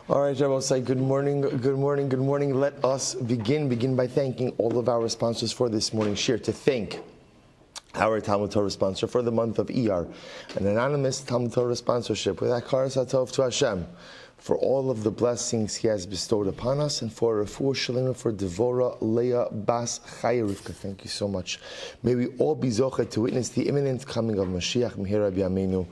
All right, Rabbi, good morning, good morning, good morning. Let us begin by thanking all of our sponsors for this morning's share. To thank our Talmud Torah sponsor for the month of Iyar, an anonymous Talmud Torah sponsorship with Akar Satov to Hashem, for all of the blessings He has bestowed upon us, and for Refuah Shalema for Devora Leah Bas Chaya Rivka. Thank you so much. May we all be zocheh to witness the imminent coming of Mashiach Mihira B'Yameinu.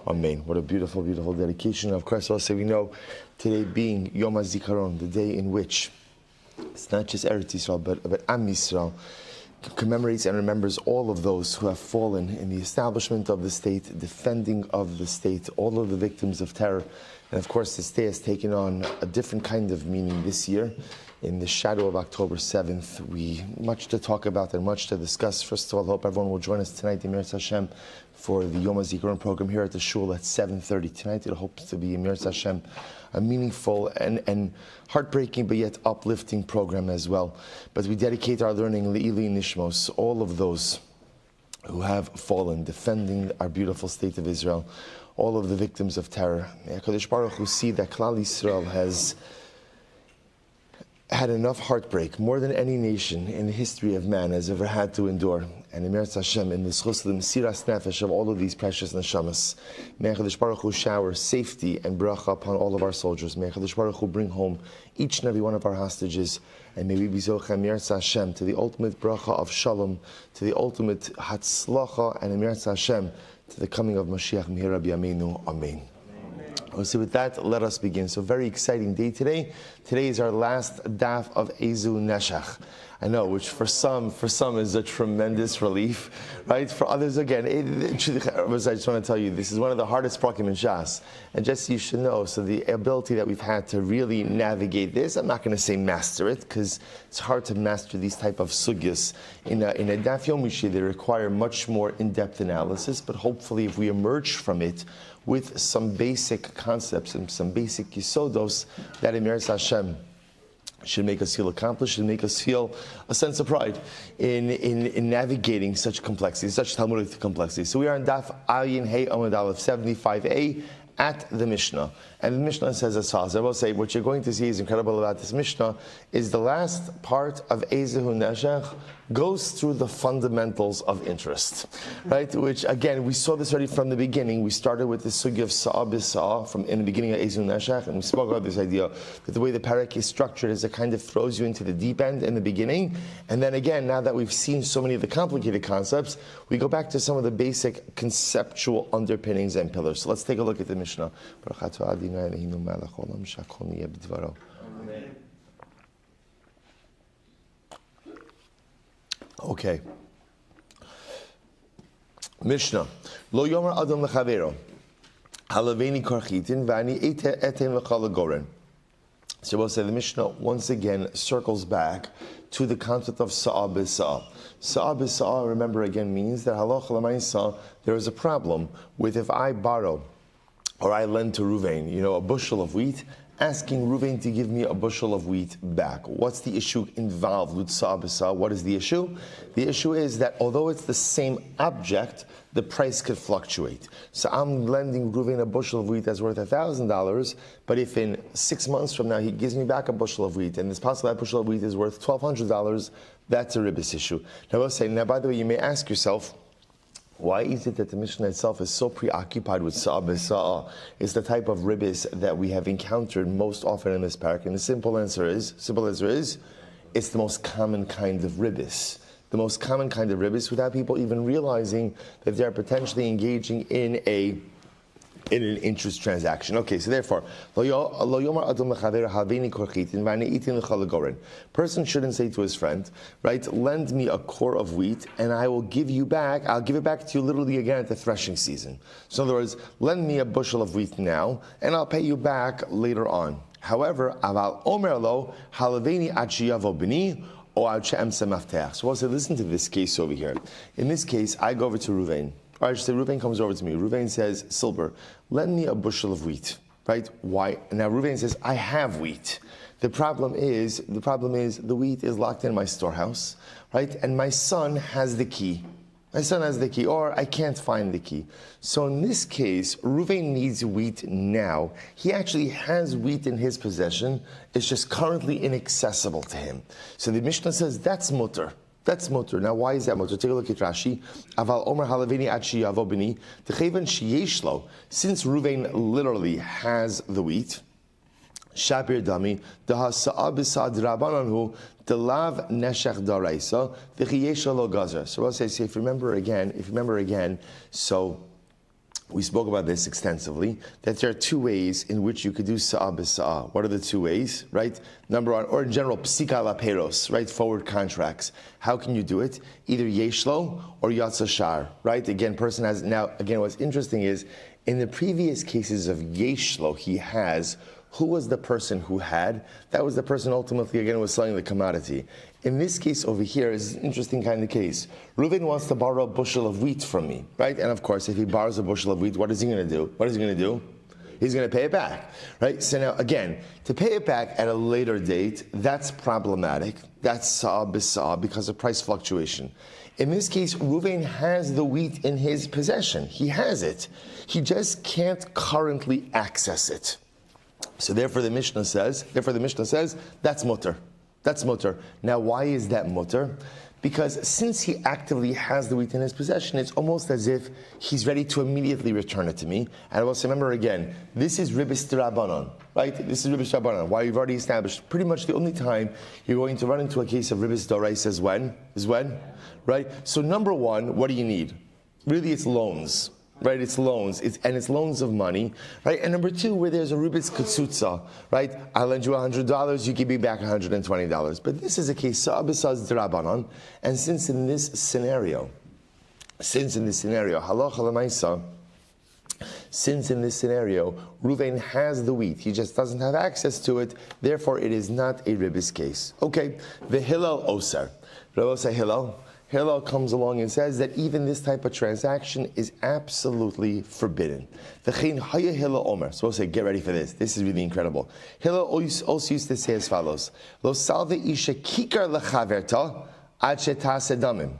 Amen. What a beautiful, beautiful dedication. Of course, also we know today being Yom HaZikaron, the day in which it's not just Eretz Yisrael, but Am Yisrael commemorates and remembers all of those who have fallen in the establishment of the state, defending of the state, all of the victims of terror. And of course, this day has taken on a different kind of meaning this year. In the shadow of October 7th, we much to talk about and much to discuss. First of all, I hope everyone will join us tonight, Emir Hashem, for the Yom HaZikaron program here at the shul at 7:30 tonight. It hopes to be, Emir Hashem, a meaningful and heartbreaking but yet uplifting program as well. But we dedicate our learning, Le'ili Nishmos, all of those who have fallen, defending our beautiful state of Israel, all of the victims of terror. May HaKadosh Baruch Hu see that Klal Yisrael has had enough heartbreak, more than any nation in the history of man has ever had to endure. And Emir Hashem, in the schus of the Mesiras Nefesh of all of these precious neshamas, may HaKadosh Baruch Hu shower safety and bracha upon all of our soldiers. May HaKadosh Baruch Hu bring home each and every one of our hostages, and may we be zocheh, Emir Hashem, to the ultimate bracha of shalom, to the ultimate hatzlacha, and Emir Hashem, to the coming of Mashiach Mihira B'Yameinu. Amen. So with that, let us begin. So very exciting day today. Today is our last daf of Ezu Neshach. I know, which for some is a tremendous relief, right? For others, again, I just want to tell you, this is one of the hardest prakim in Shas. And just so you should know, so the ability that we've had to really navigate this, I'm not going to say master it, because it's hard to master these type of sugyas. In a daf Yomi, they require much more in-depth analysis, but hopefully if we emerge from it with some basic concepts and some basic yisodos, that Emir Hashem should make us feel accomplished, should make us feel a sense of pride in navigating such complexity, such Talmudic complexity. So we are in Daf Ayin Hey Amud Aleph 75a at the Mishnah. And the Mishnah says as follows. I will say, what you're going to see is incredible about this Mishnah is the last part of Ezehu Neshach goes through the fundamentals of interest, right? Which, again, we saw this already from the beginning. We started with the sugi of Sa'ah B'Sa'ah from in the beginning of Ezehu Neshach, and we spoke about this idea that the way the parak is structured is it kind of throws you into the deep end in the beginning, and then again, now that we've seen so many of the complicated concepts, we go back to some of the basic conceptual underpinnings and pillars. So let's take a look at the Mishnah. Okay. Mishnah. Lo yomer adam lechavero. Halaveni karchitin v'ani etem l'chalagoren. So we'll say the Mishnah once again circles back to the concept of Sa'ah B'Sa'ah. Sa'ah B'Sa'ah, remember again, means that halacha l'maisa, there is a problem with if I borrow or I lend to Ruvain, a bushel of wheat, asking Ruvain to give me a bushel of wheat back. What's the issue involved with Sa'ah B'Sa'ah? What is the issue? The issue is that although it's the same object, the price could fluctuate. So I'm lending Ruvain a bushel of wheat that's worth $1,000, but if in 6 months from now he gives me back a bushel of wheat, and it's possible that bushel of wheat is worth $1,200, that's a ribbis issue. Now I will say, by the way, you may ask yourself, why is it that the Mishnah itself is so preoccupied with Sa'ah B'Sa'ah? It's the type of ribbis that we have encountered most often in this parak. And the simple answer is, it's the most common kind of ribbis. The most common kind of ribbis without people even realizing that they're potentially engaging in an interest transaction. Okay, so therefore, person shouldn't say to his friend, right, lend me a core of wheat and I'll give it back to you literally again at the threshing season. So in other words, lend me a bushel of wheat now and I'll pay you back later on. However, aval omer lo halaveni achiyavo b'ni o achemsa maftech. So we'll say, listen to this case over here. In this case, I go over to Ruvain. Or I should say, Ruvain comes over to me. Ruvain says, Silber, lend me a bushel of wheat, right? Why? Now Ruvain says, I have wheat. The problem is the wheat is locked in my storehouse, right? And my son has the key. My son has the key, or I can't find the key. So in this case, Reuven needs wheat now. He actually has wheat in his possession. It's just currently inaccessible to him. So the Mishnah says that's mutter. That's mutter. Now, why is that mutter? Take a look at Rashi. Aval Omer Halavini Achi Yavo Bini. Techeven Sheyeshlo. Since Reuven literally has the wheat, Shapir Dami, the Hasa'a B'Sad Rabbananhu, the Lav Neshech Daraisa, the Chiyesha Lo Gazer. So I'll say, if you remember again, so we spoke about this extensively, that there are two ways in which you could do Sa'a B'Sa'a. What are the two ways, right? Number one, or in general, Psika La Peros, right? Forward contracts. How can you do it? Either Yeshlo or Yatsa Shar, right? Again, person has, now, again, what's interesting is, in the previous cases of Yeshlo, he has, who was the person who had? That was the person ultimately, again, who was selling the commodity. In this case over here is an interesting kind of case. Reuven wants to borrow a bushel of wheat from me, right? And of course, if he borrows a bushel of wheat, what is he going to do? What is he going to do? He's going to pay it back, right? So now, again, to pay it back at a later date, that's problematic. That's sa'a b'sa'a because of price fluctuation. In this case, Reuven has the wheat in his possession. He has it. He just can't currently access it. So therefore the Mishnah says, that's mutter. That's mutter. Now why is that mutter? Because since he actively has the wheat in his possession, it's almost as if he's ready to immediately return it to me. And I will say, remember again, this is ribis d'Rabbanan, right? This is ribis d'Rabbanan. Why you've already established, pretty much the only time you're going to run into a case of ribis d'Oraisa is when? Right? So number one, what do you need? Really, it's loans. Right, it's loans, it's loans of money, right? And number two, where there's a ribis katsutza, right? I lend you $100, you give me back $120. But this is a case sa'abisaz d'Rabbanan, and since in this scenario, halacha l'maisa, since in this scenario, Reuven has the wheat, he just doesn't have access to it, therefore it is not a ribis case. Okay, the Hillel Oser. Rabbi say Hillel comes along and says that even this type of transaction is absolutely forbidden. The Chen Haya Hillel Omer. So we'll say, get ready for this. This is really incredible. Hillel also used to say as follows: Lo salve isha kikar lechaverta ad shetase damim.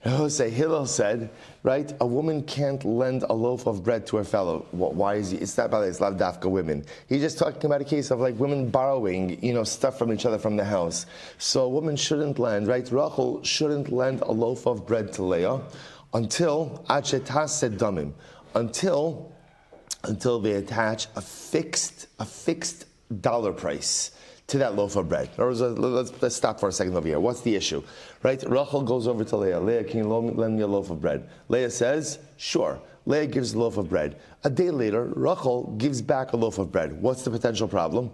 Hillel said, right, a woman can't lend a loaf of bread to her fellow. Why is he? It's not about it, it's lavdafka women. He's just talking about a case of like women borrowing, stuff from each other from the house. So a woman shouldn't lend, right? Rachel shouldn't lend a loaf of bread to Leah until achetase damim, until they attach a fixed dollar price to that loaf of bread. Let's stop for a second over here. What's the issue? Right? Rachel goes over to Leah. Leah, can you lend me a loaf of bread? Leah says, sure. Leah gives the loaf of bread. A day later, Rachel gives back a loaf of bread. What's the potential problem?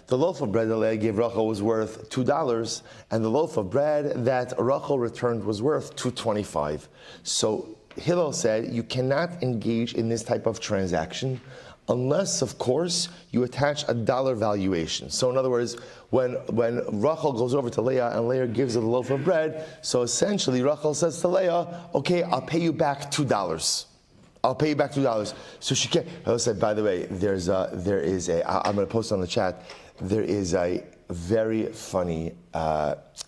The loaf of bread that Leah gave Rachel was worth $2, and the loaf of bread that Rachel returned was worth $2.25. So Hillel said, you cannot engage in this type of transaction unless, of course, you attach a dollar valuation. So in other words, when Rachel goes over to Leah and Leah gives her the loaf of bread, so essentially Rachel says to Leah, okay, I'll pay you back $2. I'll pay you back $2. So she can't. I said, by the way, I'm going to post on the chat, there is a very funny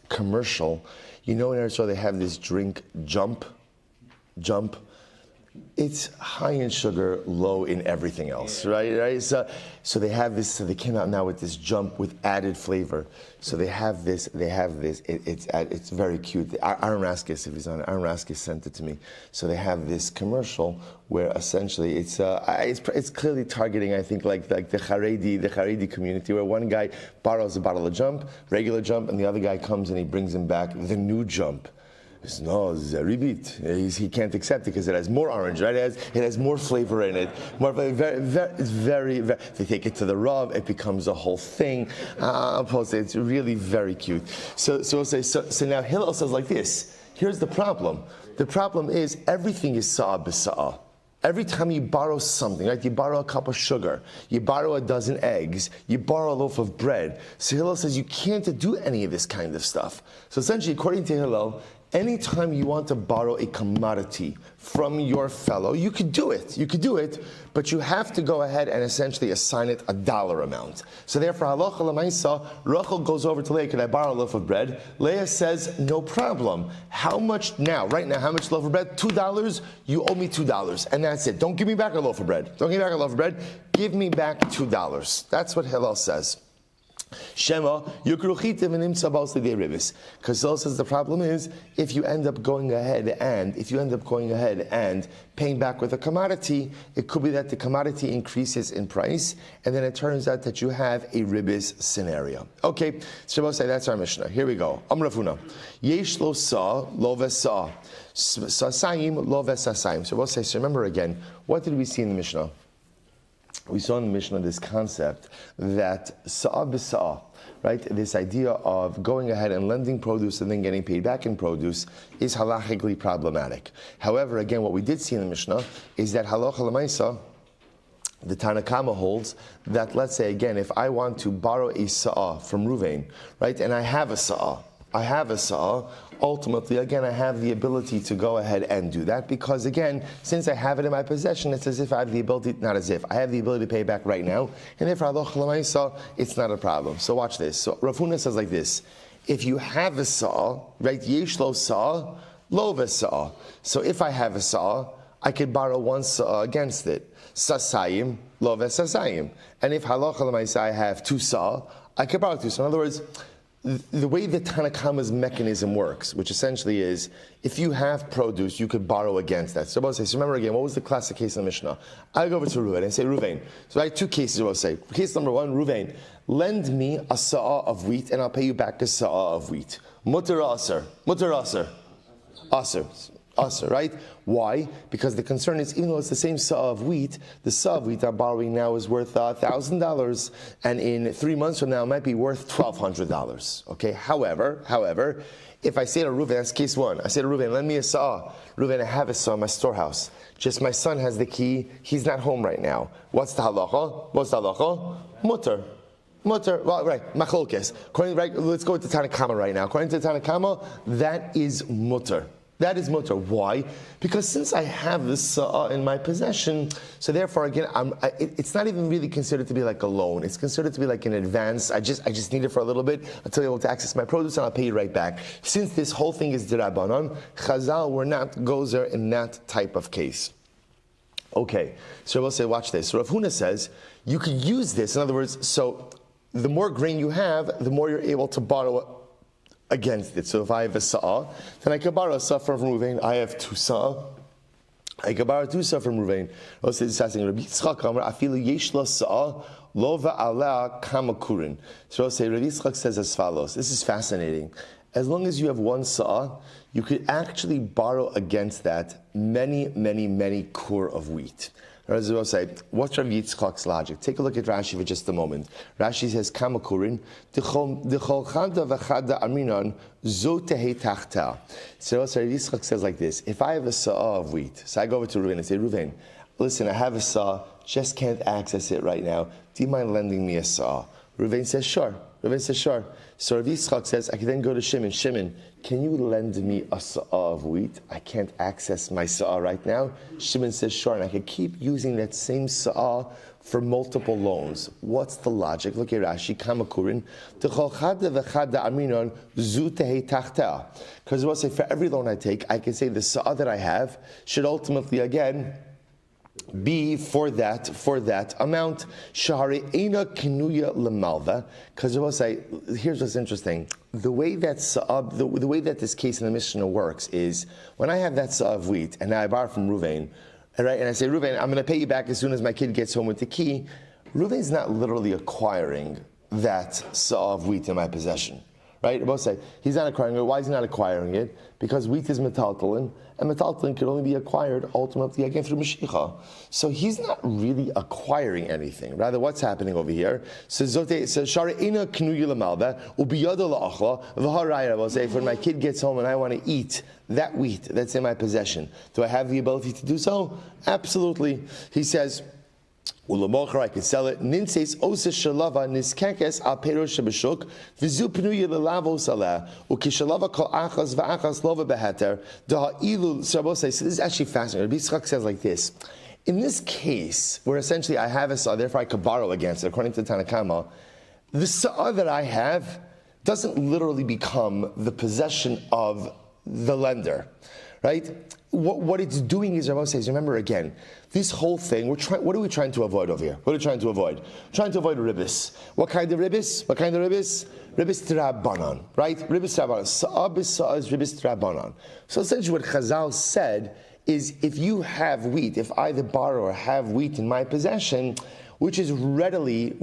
commercial. In Israel they have this drink, Jump. It's high in sugar, low in everything else, right? So they have this. So they came out now with this Jump with added flavor. So they have this. It's very cute. Aaron Raskis, if he's on it, Aaron Raskis sent it to me. So they have this commercial where essentially it's clearly targeting, I think, like the Haredi community, where one guy borrows a bottle of Jump, regular Jump, and the other guy comes and he brings him back the new Jump. No, Zaribit. He can't accept it because it has more orange, right? It has more flavor in it. It's very. They take it to the Rav, it becomes a whole thing. I'll post it. It's really very cute. So now Hillel says like this. Here's the problem. The problem is everything is sa'a b'sa'a. Every time you borrow something, right? You borrow a cup of sugar, you borrow a dozen eggs, you borrow a loaf of bread. So Hillel says you can't do any of this kind of stuff. So essentially, according to Hillel, anytime you want to borrow a commodity from your fellow, you could do it. You could do it, but you have to go ahead and essentially assign it a dollar amount. So therefore, halacha l'maisa, Rachel goes over to Leah, "Can I borrow a loaf of bread?" Leah says, "No problem. How much now? Right now, how much loaf of bread? $2. You owe me $2, and that's it. Don't give me back a loaf of bread. Don't give me back a loaf of bread. Give me back $2." That's what Hillel says. Shema yukruchitim and imsa balsli de ribis. Because Hillel says the problem is if you end up going ahead and paying back with a commodity, it could be that the commodity increases in price, and then it turns out that you have a ribis scenario. Okay, Shema say that's our Mishnah. Here we go. Amrafuna yesh lo sa lo vesa sasayim lo vesasayim. So we'll say. So remember again, what did we see in the Mishnah? We saw in the Mishnah this concept that sa'ah b'sa'ah, right? This idea of going ahead and lending produce and then getting paid back in produce is halachically problematic. However, again, what we did see in the Mishnah is that halacha l'maisa, the Tanna Kama holds that, let's say again, if I want to borrow a sa'ah from Ruvain, right, and I have a sa'ah, ultimately, again, I have the ability to go ahead and do that because, again, since I have it in my possession, it's as if I have the ability, not as if, I have the ability to pay back right now, and if it's not a problem. So watch this. So Rav Huna says like this, if you have a saw, right, yesh lo saw, lo v'saw. So if I have a saw, I could borrow one saw against it. Sasayim, lo v'sasayim. And if halacha l'maisa I have two saw, I could borrow two. So in other words, the way the Tanna Kama's mechanism works, which essentially is, if you have produce, you could borrow against that. So remember again, what was the classic case in the Mishnah? I go over to Ruvain and say, Ruvain. So I have two cases we'll say. Case number one, Ruvain, lend me a sa'ah of wheat and I'll pay you back a sa'ah of wheat. Mutter aser. Aser, right? Why? Because the concern is, even though it's the same sa'ah of wheat, the sa'ah of wheat I'm borrowing now is worth $1,000, and in 3 months from now it might be worth $1,200. Okay. However, if I say to Reuven, that's case one. I say to Reuven, lend me a sa'ah. Reuven, I have a sa'ah in my storehouse. Just my son has the key. He's not home right now. What's the halacha? Mutter. Well, right, machlokes. Right, let's go with the Tanna Kama right now. According to the Tanna Kama, that is mutter. That is mutter. Why? Because since I have this sa'ah in my possession, so therefore again, it's not even really considered to be like a loan. It's considered to be like an advance. I just need it for a little bit until I'm able to access my produce, and I'll pay you right back. Since this whole thing is d'Rabbanan, Chazal were not gozer in that type of case. Okay, so we'll say, watch this. So Rav Huna says you could use this. In other words, so the more grain you have, the more you're able to borrow against it. So if I have a sa'ah, then I can borrow a sa'ah from Ruvain. I have two sa'ah. I can borrow two sa'ah from Ruvain. Also discussing Rabbi Yitzchak Amar, afilu yesh lo sa'ah, lo va'ala kama kurin. So I'll say, Rabbi Yitzchak says as follows. This is fascinating. As long as you have one sa'ah, you could actually borrow against that many kur of wheat. As I will say, what's Rabbi Yitzchak's logic? Take a look at Rashi for just a moment. Rashi says, Kamakurin, D'chol chada v'chada aminan, zo tehei tachta. So Rabbi Yitzchak says like this, if I have a sa'ah of wheat, so I go over to Reuven and say, Reuven, listen, I have a sa'ah, just can't access it right now. Do you mind lending me a sa'ah? Reuven says, sure. So Rabbi Yitzchak says, I can then go to Shimon. Shimon, can you lend me a sa'ah of wheat? I can't access my sa'ah right now. Shimon says, sure, and I can keep using that same sa'ah for multiple loans. What's the logic? Look at Rashi, Kamakurin. Because we'll say, for every loan I take, I can say the sa'ah that I have should ultimately, again, be for that amount. Shahari Eina Kinuya Lemalva. Because I will say, here's what's interesting. The way that the way that this case in the Mishnah works is when I have that sa'ah of wheat and now I borrow from Ruvain, right, and I say, Ruvain, I'm going to pay you back as soon as my kid gets home with the key. Ruvain's not literally acquiring that sa'ah of wheat in my possession. Right? Both say he's not acquiring it. Why is he not acquiring it? Because wheat is metaltalin, and metaltalin can only be acquired ultimately again through Mashiach. So he's not really acquiring anything. Rather, what's happening over here? So Shara Ina Knuya Lamalba, Ubiyada La'achla, V'haraya will say, when my kid gets home and I want to eat that wheat that's in my possession, do I have the ability to do so? Absolutely. He says, Ulamocher, I could sell it. Ninses osa shalava niskekes al perosh shebeshuk v'zu pnuya lelavos aleh ukishalava kol achas v'achas lova beheter da'ilu. So this is actually fascinating. Rabbi Yitzchak says like this. In this case, where essentially I have a sa'ah, therefore I could borrow against it, according to Tanna Kama, the sa'ah that I have doesn't literally become the possession of the lender, right? What it's doing is, Rabbi says, remember again, this whole thing, what are we trying to avoid over here? What are we trying to avoid? We're trying to avoid ribbis. What kind of ribbis? Ribbis t'rabanan, right? Ribbis t'rabanan. Sa'ah b'sa'ah is ribbis t'rabanan. So essentially what Chazal said is, if you have wheat, if I, the borrower, have wheat in my possession, which is readily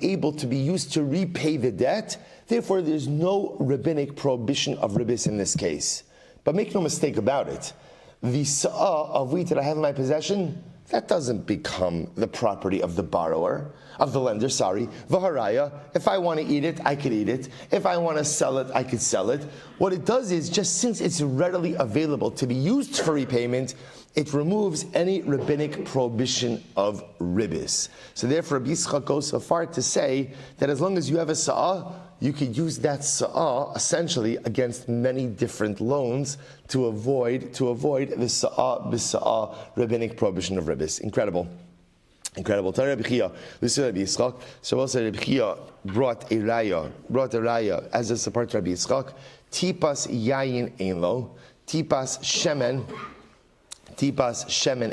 able to be used to repay the debt, therefore there's no rabbinic prohibition of ribbis in this case. But make no mistake about it, the sa'ah of wheat that I have in my possession, that doesn't become the property of the borrower, of the lender, V'haraya, if I want to eat it, I could eat it. If I want to sell it, I could sell it. What it does is, just since it's readily available to be used for repayment, it removes any rabbinic prohibition of ribbis. So therefore, Rabbi Yitzchak goes so far to say that as long as you have a sa'ah, you could use that sa'ah essentially against many different loans to avoid the sa'ah b'sa'ah rabbinic prohibition of ribbis. Incredible. Tell Rabbi Chia, this is Rabbi Yitzchak. So also Rabbi Chia brought a raya as a support to Rabbi Yitzchak. Tipas yayin ein lo, tipas shemen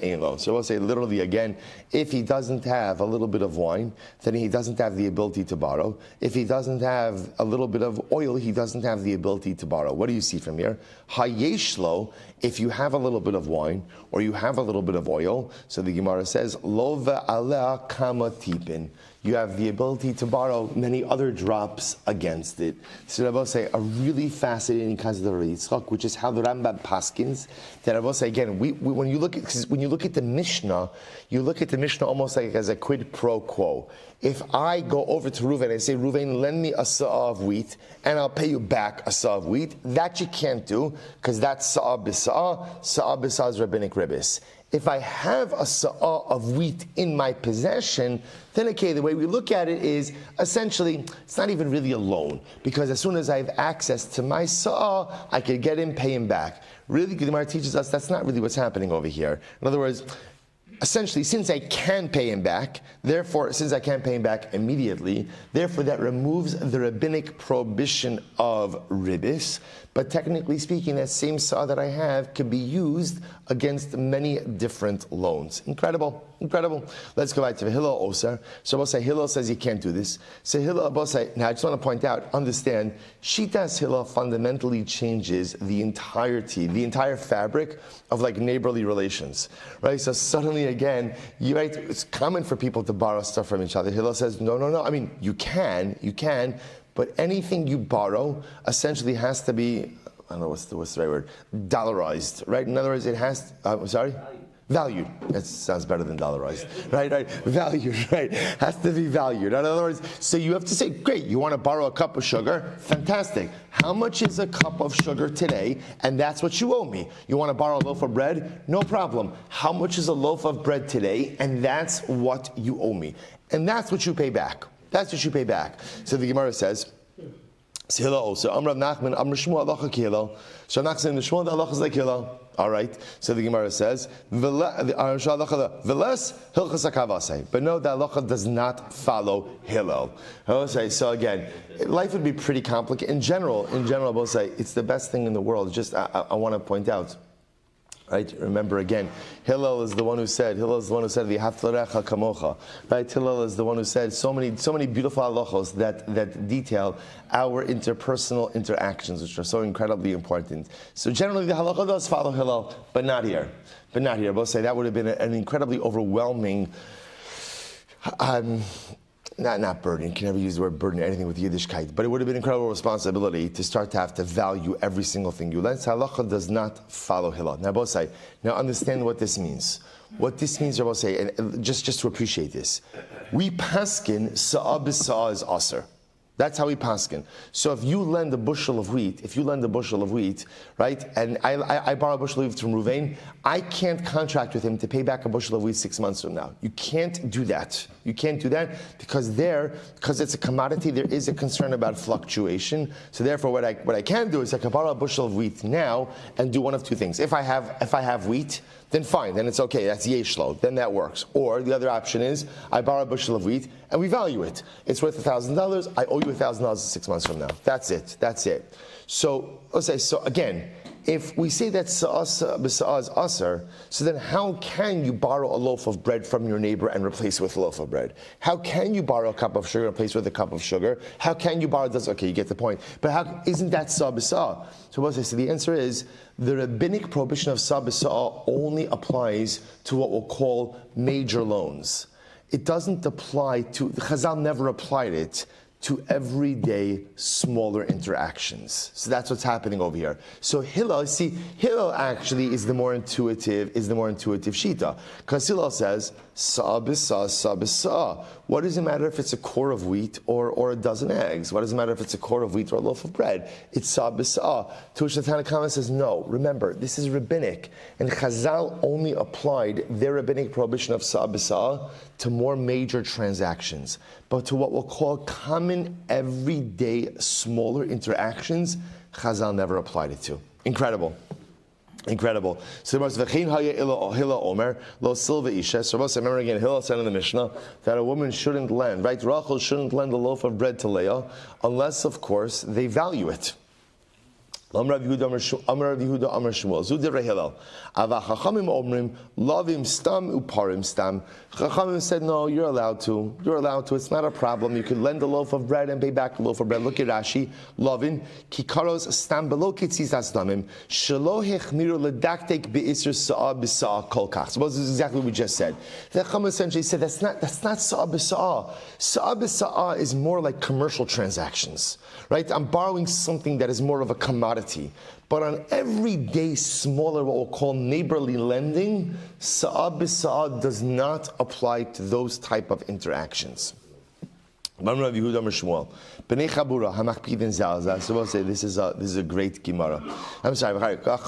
ein lo. So we'll say literally again, if he doesn't have a little bit of wine, then he doesn't have the ability to borrow. If he doesn't have a little bit of oil, he doesn't have the ability to borrow. What do you see from here? Hayesh lo, if you have a little bit of wine or you have a little bit of oil, so the Gemara says, lo ve'aleh kama tipin. You have the ability to borrow many other drops against it. So Rabbi say a really fascinating concept of Rabbi Yitzchak, which is how the Rambam paskins. That Rabbi say again, when you look at the Mishnah, you look at the Mishnah almost like as a quid pro quo. If I go over to Reuven and say, Reuven, lend me a sa'ah of wheat, and I'll pay you back a sa'ah of wheat, that you can't do, because that's sa'ah b'sa'ah. Sa'ah b'sa'ah is rabbinic ribbis. If I have a sa'ah of wheat in my possession, then okay, the way we look at it is, essentially, it's not even really a loan, because as soon as I have access to my sa'ah, I can get him, pay him back. Really, the Gemara teaches us that's not really what's happening over here. In other words, essentially, since I can pay him back, since I can pay him back immediately, therefore that removes the rabbinic prohibition of ribbis. But technically speaking, that same sa'ah that I have can be used against many different loans. Incredible. Let's go back to Hillel Oser. So we'll say Hillel says you can't do this. So Hillel, now I just want to point out, understand, Shitas Hillel fundamentally changes the entire fabric of like neighborly relations, right? So suddenly again, it's common for people to borrow stuff from each other. Hillel says, no. I mean, you can, but anything you borrow essentially has to be, I don't know what's the right word, dollarized, right? In other words, it has, valued. That sounds better than dollarized, right? Valued, right? Has to be valued. In other words, so you have to say, great, you want to borrow a cup of sugar? Fantastic. How much is a cup of sugar today? And that's what you owe me. You want to borrow a loaf of bread? No problem. How much is a loaf of bread today? And that's what you owe me. And that's what you pay back. So the Gemara says, Hillel also, Amrav Nachman, Amr Shmuel Halacha ki Hillel. So Nachman, the Shmuel, the Halacha is like Hillel. All right. So the Gemara says, Veles Hilchas HaKavasei. But no, the Halacha does not follow Hillel. So again, life would be pretty complicated. In general, we'll say it's the best thing in the world. Just I want to point out. Right? Remember again, Hillel is the one who said, V'ahavta kamocha. Right? Hillel is the one who said so many beautiful halachos that detail our interpersonal interactions, which are so incredibly important. So generally the halacha does follow Hillel, but not here. We'll say that would have been an incredibly overwhelming not burden, you can never use the word burden or anything with Yiddishkeit, but it would have been an incredible responsibility to start to have to value every single thing you learn. Halacha does not follow Hillel. Now understand what this means. What this means, and just to appreciate this. We paskin sa'ah b'sa'ah is aser. That's how we paskin. So if you lend a bushel of wheat, right, and I borrow a bushel of wheat from Ruvain, I can't contract with him to pay back a bushel of wheat 6 months from now. You can't do that. You can't do that because it's a commodity, there is a concern about fluctuation. So therefore, what I can do is I can borrow a bushel of wheat now and do one of two things. If I have wheat, then fine, then it's okay, that's yeshlo, then that works. Or the other option is, I borrow a bushel of wheat, and we value it. It's worth $1,000, I owe you $1,000 6 months from now. That's it. So, let's say, so again, if we say that sa'ah is asar, so then how can you borrow a loaf of bread from your neighbor and replace it with a loaf of bread? How can you borrow a cup of sugar and replace it with a cup of sugar? How can you borrow this? Okay, you get the point. But how isn't that sa'ah b'sa'ah? So what I say? So the answer is the rabbinic prohibition of sa'ah b'sa'ah only applies to what we'll call major loans. It doesn't apply to, Chazal never applied it to everyday smaller interactions. So that's what's happening over here. So Hillel actually is the more intuitive shita. Because Hillel says, sa'ah b'sa'ah, sa'ah b'sa'ah. What does it matter if it's a core of wheat or a dozen eggs? What does it matter if it's a core of wheat or a loaf of bread? It's sa'ah b'sa'ah. To which the Tanna Kama says, no, remember, this is rabbinic. And Chazal only applied their rabbinic prohibition of sa'ah b'sa'ah to more major transactions. But to what we'll call common, everyday, smaller interactions, Chazal never applied it to. Incredible. So Hillel Omer, Lo Silva Isha. So remember again, Hillel said in the Mishnah that a woman shouldn't lend, right? Rachel shouldn't lend a loaf of bread to Leah unless, of course, they value it. Amar Rabbi Yehuda Amar Shmuel Zu Divrei Hillel Ava Chachamim Omrim Lavim Stam Uparim Stam. Chachamim said, no, you're allowed to. It's not a problem. You can lend a loaf of bread and pay back a loaf of bread. Look at Rashi. Lavin Kikaros Stam Below Kitzis Asdamim Shelo Hechmiru Ledaktek Beisr Sa'ah B'Sa'ah Kol Kach. So this is exactly what we just said. The Chachamim essentially said that's not Sa'ah B'Sa'ah. Sa'ah B'Sa'ah is more like commercial transactions, right? I'm borrowing something that is more of a commodity. But on everyday smaller, what we'll call neighborly lending, sa'ah b'sa'ah does not apply to those type of interactions. So we'll say this is a great Gemara. I'm sorry. Good. B'nei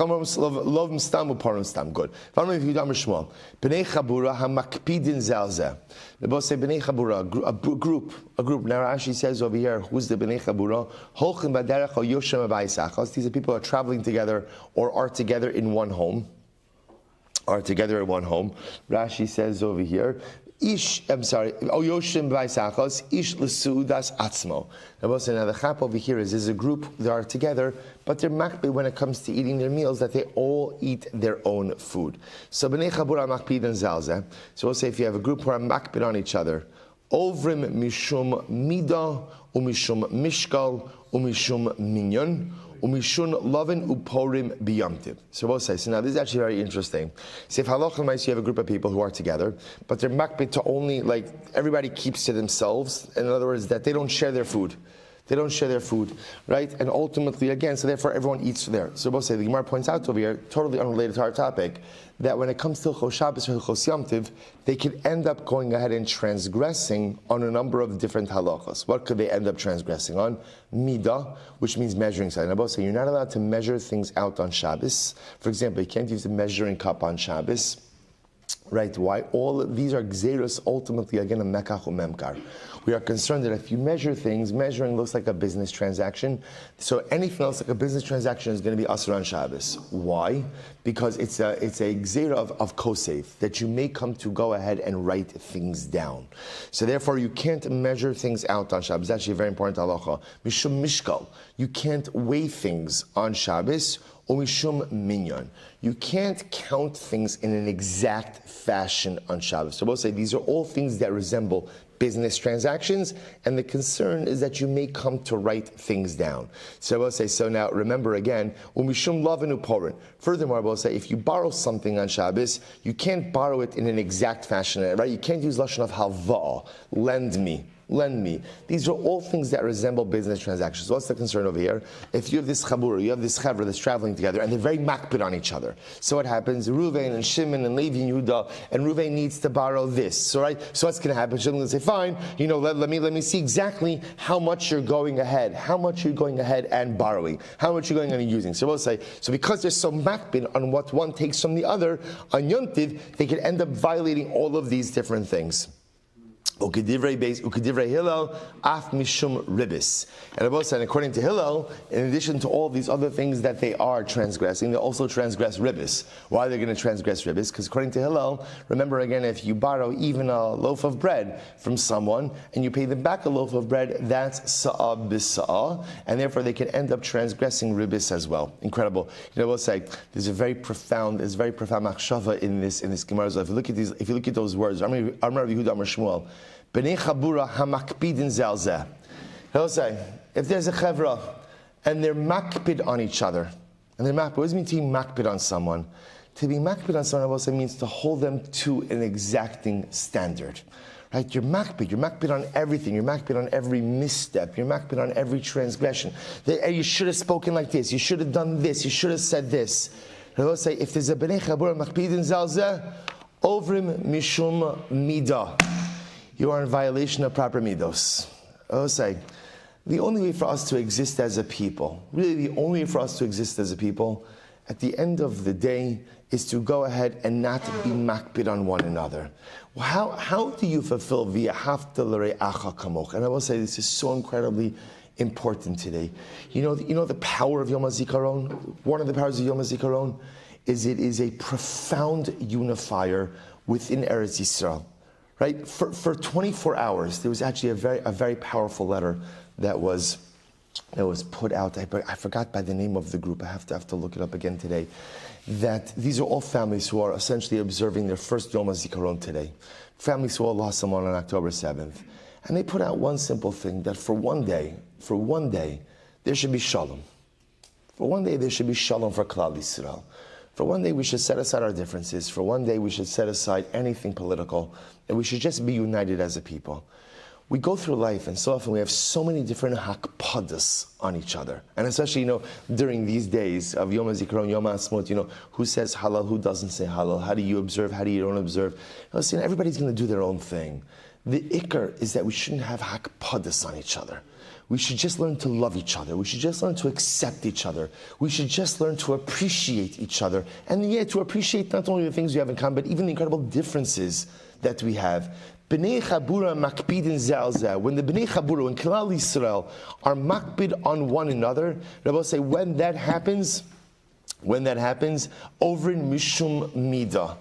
Chabura hamakpidin zalzeh. They both say B'nei Chabura, a group. Now Rashi says over here, who's the B'nei Chabura? Holchin b'derech o yoshem b'aisachos. These are people who are traveling together or are together in one home. Rashi says over here, Yoshim b'aisachos, ish l'suudas atzmo. Now the chap over here is a group, they are together, but they're makpid when it comes to eating their meals, that they all eat their own food. So b'nei chabura makpid and zalzeh. So we'll say if you have a group who are makpid on each other, ovrim mishum mida, umishum mishkal, umishum minyan, umishun lovin uporim biyamtiv. So we'll say, so now this is actually very interesting. So if halachah you have a group of people who are together, but they're makbid to only, like, everybody keeps to themselves. In other words, that they don't share their food. Right? And ultimately, again, so therefore everyone eats there. So we'll say, the Gemara points out over here, totally unrelated to our topic, that when it comes to Hilchos Shabbos or Hilchos Yom Tov, they could end up going ahead and transgressing on a number of different halachos. What could they end up transgressing on? Midah, which means measuring size. And I both say you're not allowed to measure things out on Shabbos. For example, you can't use a measuring cup on Shabbos. Right? Why? All of these are gzeros, ultimately, again, a mekach memkar. We are concerned that if you measure things, measuring looks like a business transaction. So anything else like a business transaction is going to be asur on Shabbos. Why? Because it's a gzera of kosev, that you may come to go ahead and write things down. So therefore, you can't measure things out on Shabbos. It's actually a very important halacha. Mishum mishkal. You can't weigh things on Shabbos. Umishum minyan. You can't count things in an exact fashion on Shabbos. So we'll say these are all things that resemble business transactions, and the concern is that you may come to write things down. So we'll say, so now remember again, umishum lavin uporin. Furthermore, we'll say if you borrow something on Shabbos, you can't borrow it in an exact fashion, right? You can't use lashon of halva, lend me. lend me. These are all things that resemble business transactions. What's the concern over here? If you have this chabura, you have this chevra that's traveling together, and they're very makpid on each other. So what happens? Reuven and Shimon and Levi and Yehuda, and Reuven needs to borrow this. So what's going to happen? Shimon's going to say, fine, let me see exactly how much you're going ahead, and borrowing, how much you're going and using. So we'll say, so because they're so makpid on what one takes from the other, on Yontiv, they can end up violating all of these different things. U'kedivrei Hillel, af mishum ribis. And Rabbi said, according to Hillel, in addition to all these other things that they are transgressing, they also transgress ribis. Why are they going to transgress ribis? Because according to Hillel, remember again, if you borrow even a loaf of bread from someone and you pay them back a loaf of bread, that's sa'ah bisa'ah, and therefore they can end up transgressing ribis as well. Incredible. We'll say there's a very profound machshava in this Gemara. If you look at those words, Amar Yehuda Amar Shmuel, B'nei chabura hamakpidin zalzeh. He'll say, if there's a chevra and they're makpid on each other, and they're makpid, what does it mean to be makpid on someone? To be makpid on someone also means to hold them to an exacting standard. Right? You're makpid on everything. You're makpid on every misstep. You're makpid on every transgression. You should have spoken like this. You should have done this. You should have said this. He'll say, if there's a b'nei chabura makpidin zalzeh, ovrim mishum midah. You are in violation of proper midos. I will say, the only way for us to exist as a people, really the only way for us to exist as a people, at the end of the day, is to go ahead and not be makpid on one another. How do you fulfill v'ahavta l're'acha kamoch? And I will say this is so incredibly important today. You know the power of Yom HaZikaron? One of the powers of Yom HaZikaron is it is a profound unifier within Eretz Yisrael. Right? For 24 hours, there was actually a very powerful letter that was put out. I forgot by the name of the group. I have to look it up again today. That these are all families who are essentially observing their first Yom HaZikaron today. Families who all lost someone on October 7th. And they put out one simple thing, that for one day, there should be shalom. For one day, there should be shalom for Klal Yisrael. For one day, we should set aside our differences. For one day, we should set aside anything political. And we should just be united as a people. We go through life, and so often we have so many different hakpadas on each other. And especially, during these days of Yom HaZikaron, Yom HaAtzmaut, who says halal, who doesn't say halal, how do you observe, how do you don't observe. Listen, everybody's going to do their own thing. The ikar is that we shouldn't have hakpadas on each other. We should just learn to love each other. We should just learn to accept each other. We should just learn to appreciate each other. And to appreciate not only the things we have in common, but even the incredible differences that we have. B'nei chabura makpidin zalzeh. When the B'nei chabura, when Klal Yisrael are makpid on one another, Rabbi say, when that happens, over in mishum midah.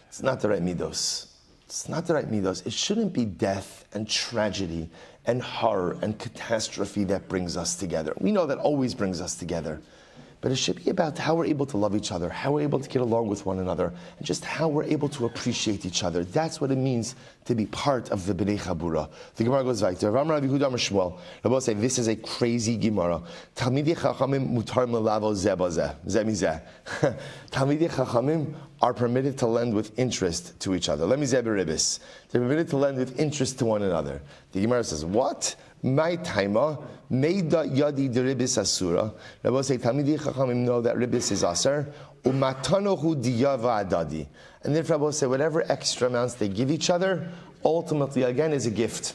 It's not the right midos. It's not the right midos. It shouldn't be death and tragedy and horror and catastrophe that brings us together. We know that always brings us together. But it should be about how we're able to love each other, how we're able to get along with one another, and just how we're able to appreciate each other. That's what it means to be part of the B'nei Chabura. The Gemara goes like, Rabbi Shmuel, Rabbi say, this is a crazy Gemara. Talmidei Chachamim mutar melavo zeh bazeh. Zeh mizeh. Talmidei Chachamim are permitted to lend with interest to each other. Let me zeh beribis. They're permitted to lend with interest to one another. The Gemara says, what? My taima meida yadi deribis asura. Rabbi say Talmidei Chachamim know that ribis is aser. Umatanohu diyava adadi. And then Rabbi say whatever extra amounts they give each other, ultimately again is a gift.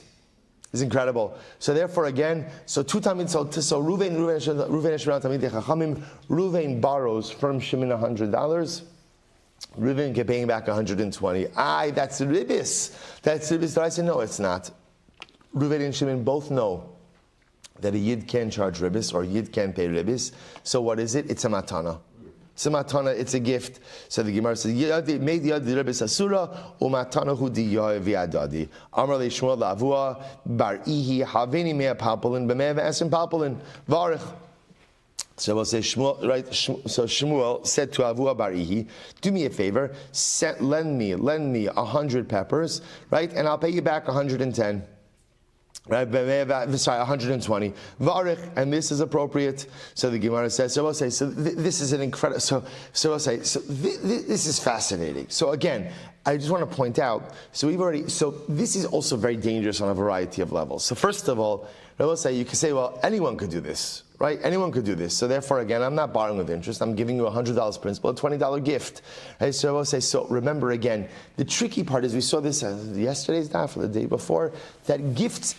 It's incredible. So therefore again, so Reuven Talmidei Chachamim. Reuven borrows from Shimon $100. Reuven get paying back 120. That's ribis. That's ribis. I said no, it's not. Reuven and Shimon both know that a yid can charge ribis or a yid can pay ribis. So what is it? It's a matana. It's a matana. It's a gift. So the Gemara says, "Made yad ribis asura umatana hu diyav viadadi." Amar le Shmuel lavua bar ihi haveni mea papulin b'mea v'esim papulin varich. So we'll say Shmuel, right? So Shmuel said to Avua bar Ihi, do me a favor, lend me 100 peppers, right? And I'll pay you back 110. Right, sorry, 120. Varich, and this is appropriate. So the Gemara says, so we'll say, so this is an incredible, so we'll say, so this is fascinating. So again, I just want to point out, so this is also very dangerous on a variety of levels. So first of all, I will say, you can say, well, anyone could do this, right? Anyone could do this. So therefore, again, I'm not borrowing with interest. I'm giving you $100 principal, a $20 gift. Right? So I will say, so remember again, the tricky part is we saw this yesterday's daf or the day before, that gifts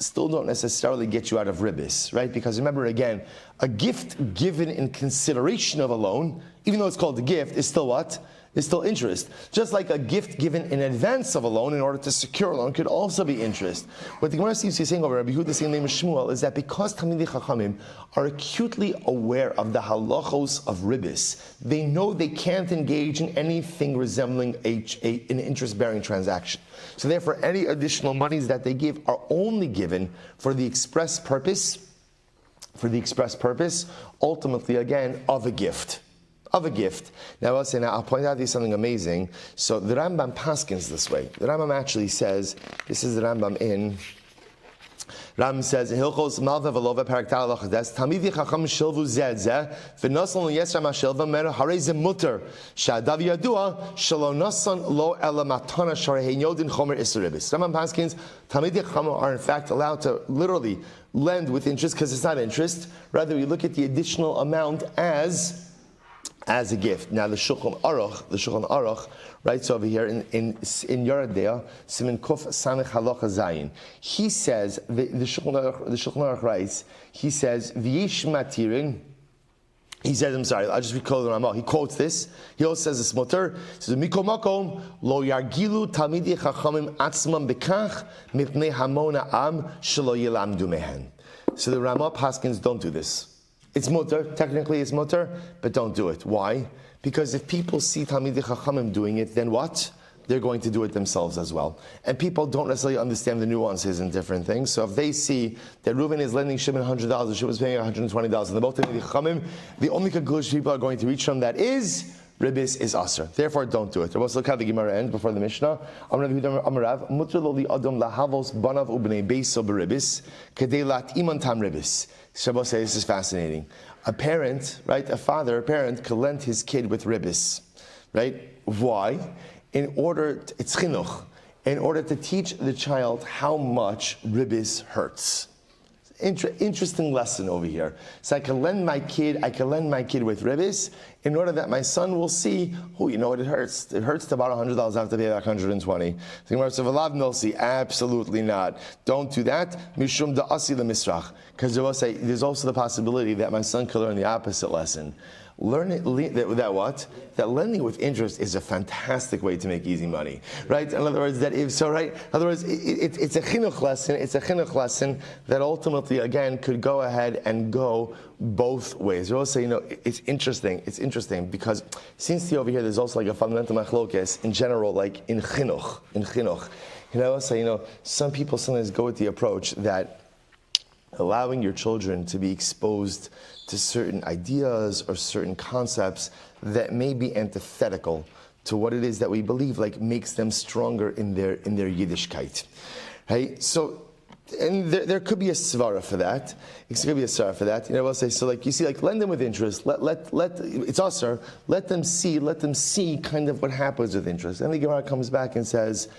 still don't necessarily get you out of ribbis, right? Because remember again, a gift given in consideration of a loan, even though it's called a gift, is still what? Is still interest. Just like a gift given in advance of a loan in order to secure a loan could also be interest. What the Gemara seems to be saying over Rabbi Yehuda, the same name as Shmuel, is that because Talmidei Chachamim are acutely aware of the halachos of ribbis, they know they can't engage in anything resembling an interest-bearing transaction. So therefore, any additional monies that they give are only given for the express purpose, ultimately again, of a gift. Now I'll point out to you something amazing. So the Rambam paskins this way. The Rambam actually says, this is the Rambam in, Rambam says, Hilchos Malva Velova Paraktal Lachades, Talmidei Chacham Shilvu Zedze, V'Nasan Yesra Mashilva Mer Harei Mutter, Shadav Yadua, Shalo Nasan Lo Ela Matana Sharei Yodin Chomer Isribis. Rambam paskins, Talmidei Chacham are in fact allowed to literally lend with interest because it's not interest. Rather, we look at the additional amount as a gift. Now the Shulchan Aruch, writes over here in Yoredea, Siman Kuf Samech Halacha Zayin. He says, the Shulchan Aruch writes, he says, V'yesh matirin, he says, I'm sorry, I'll just recall the Ramah. He quotes this. He also says this mutter. He says, Mikol Makom, Lo Yargilu Talmidei Chachamim Atzmam Bekach, Mipnei Hamona Am, Shelo Yilamdu Mehen. So the Ramah Paskins don't do this. It's mutter, technically it's mutter, but don't do it. Why? Because if people see Talmidei Chachamim doing it, then what? They're going to do it themselves as well. And people don't necessarily understand the nuances in different things. So if they see that Reuven is lending Shimon $100, Shimon's paying $120, and they're both Talmidei Chachamim, the only conclusion people are going to reach from that is Ribbis is aser. Therefore, don't do it. Let's look how the Gemara ends before the Mishnah. Amarav, mutter lo li adam lahavos banav ubnei beiso b'ribbis kedei lat'iman tam ribbis. Shabbos says this is fascinating. A parent, right, a parent could lend his kid with ribbis, right? Why? It's chinuch, in order to teach the child how much ribbis hurts. Interesting lesson over here. So I can lend my kid with ribbis in order that my son will see, you know what, it hurts. It hurts to about $100. I have to pay back 120. The Gemara says, "V'lav milsi." Absolutely not. Don't do that. Mishum da'asi lemisrach. Because there's also the possibility that my son could learn the opposite lesson. That lending with interest is a fantastic way to make easy money, right? In other words, it's a chinuch lesson. It's a chinuch lesson that ultimately, again, could go ahead and go both ways. We also it's interesting. It's interesting because since over here, there's also like a fundamental machlokes in general, like in chinuch. Some people sometimes go with the approach that allowing your children to be exposed to certain ideas or certain concepts that may be antithetical to what it is that we believe, like makes them stronger in their Yiddishkeit. Right? So, and there could be a svara for that. It could be a svara for that. We'll say, so like you see, like lend them with interest. Let it's usher. Let them see kind of what happens with interest. And the Gemara comes back and says,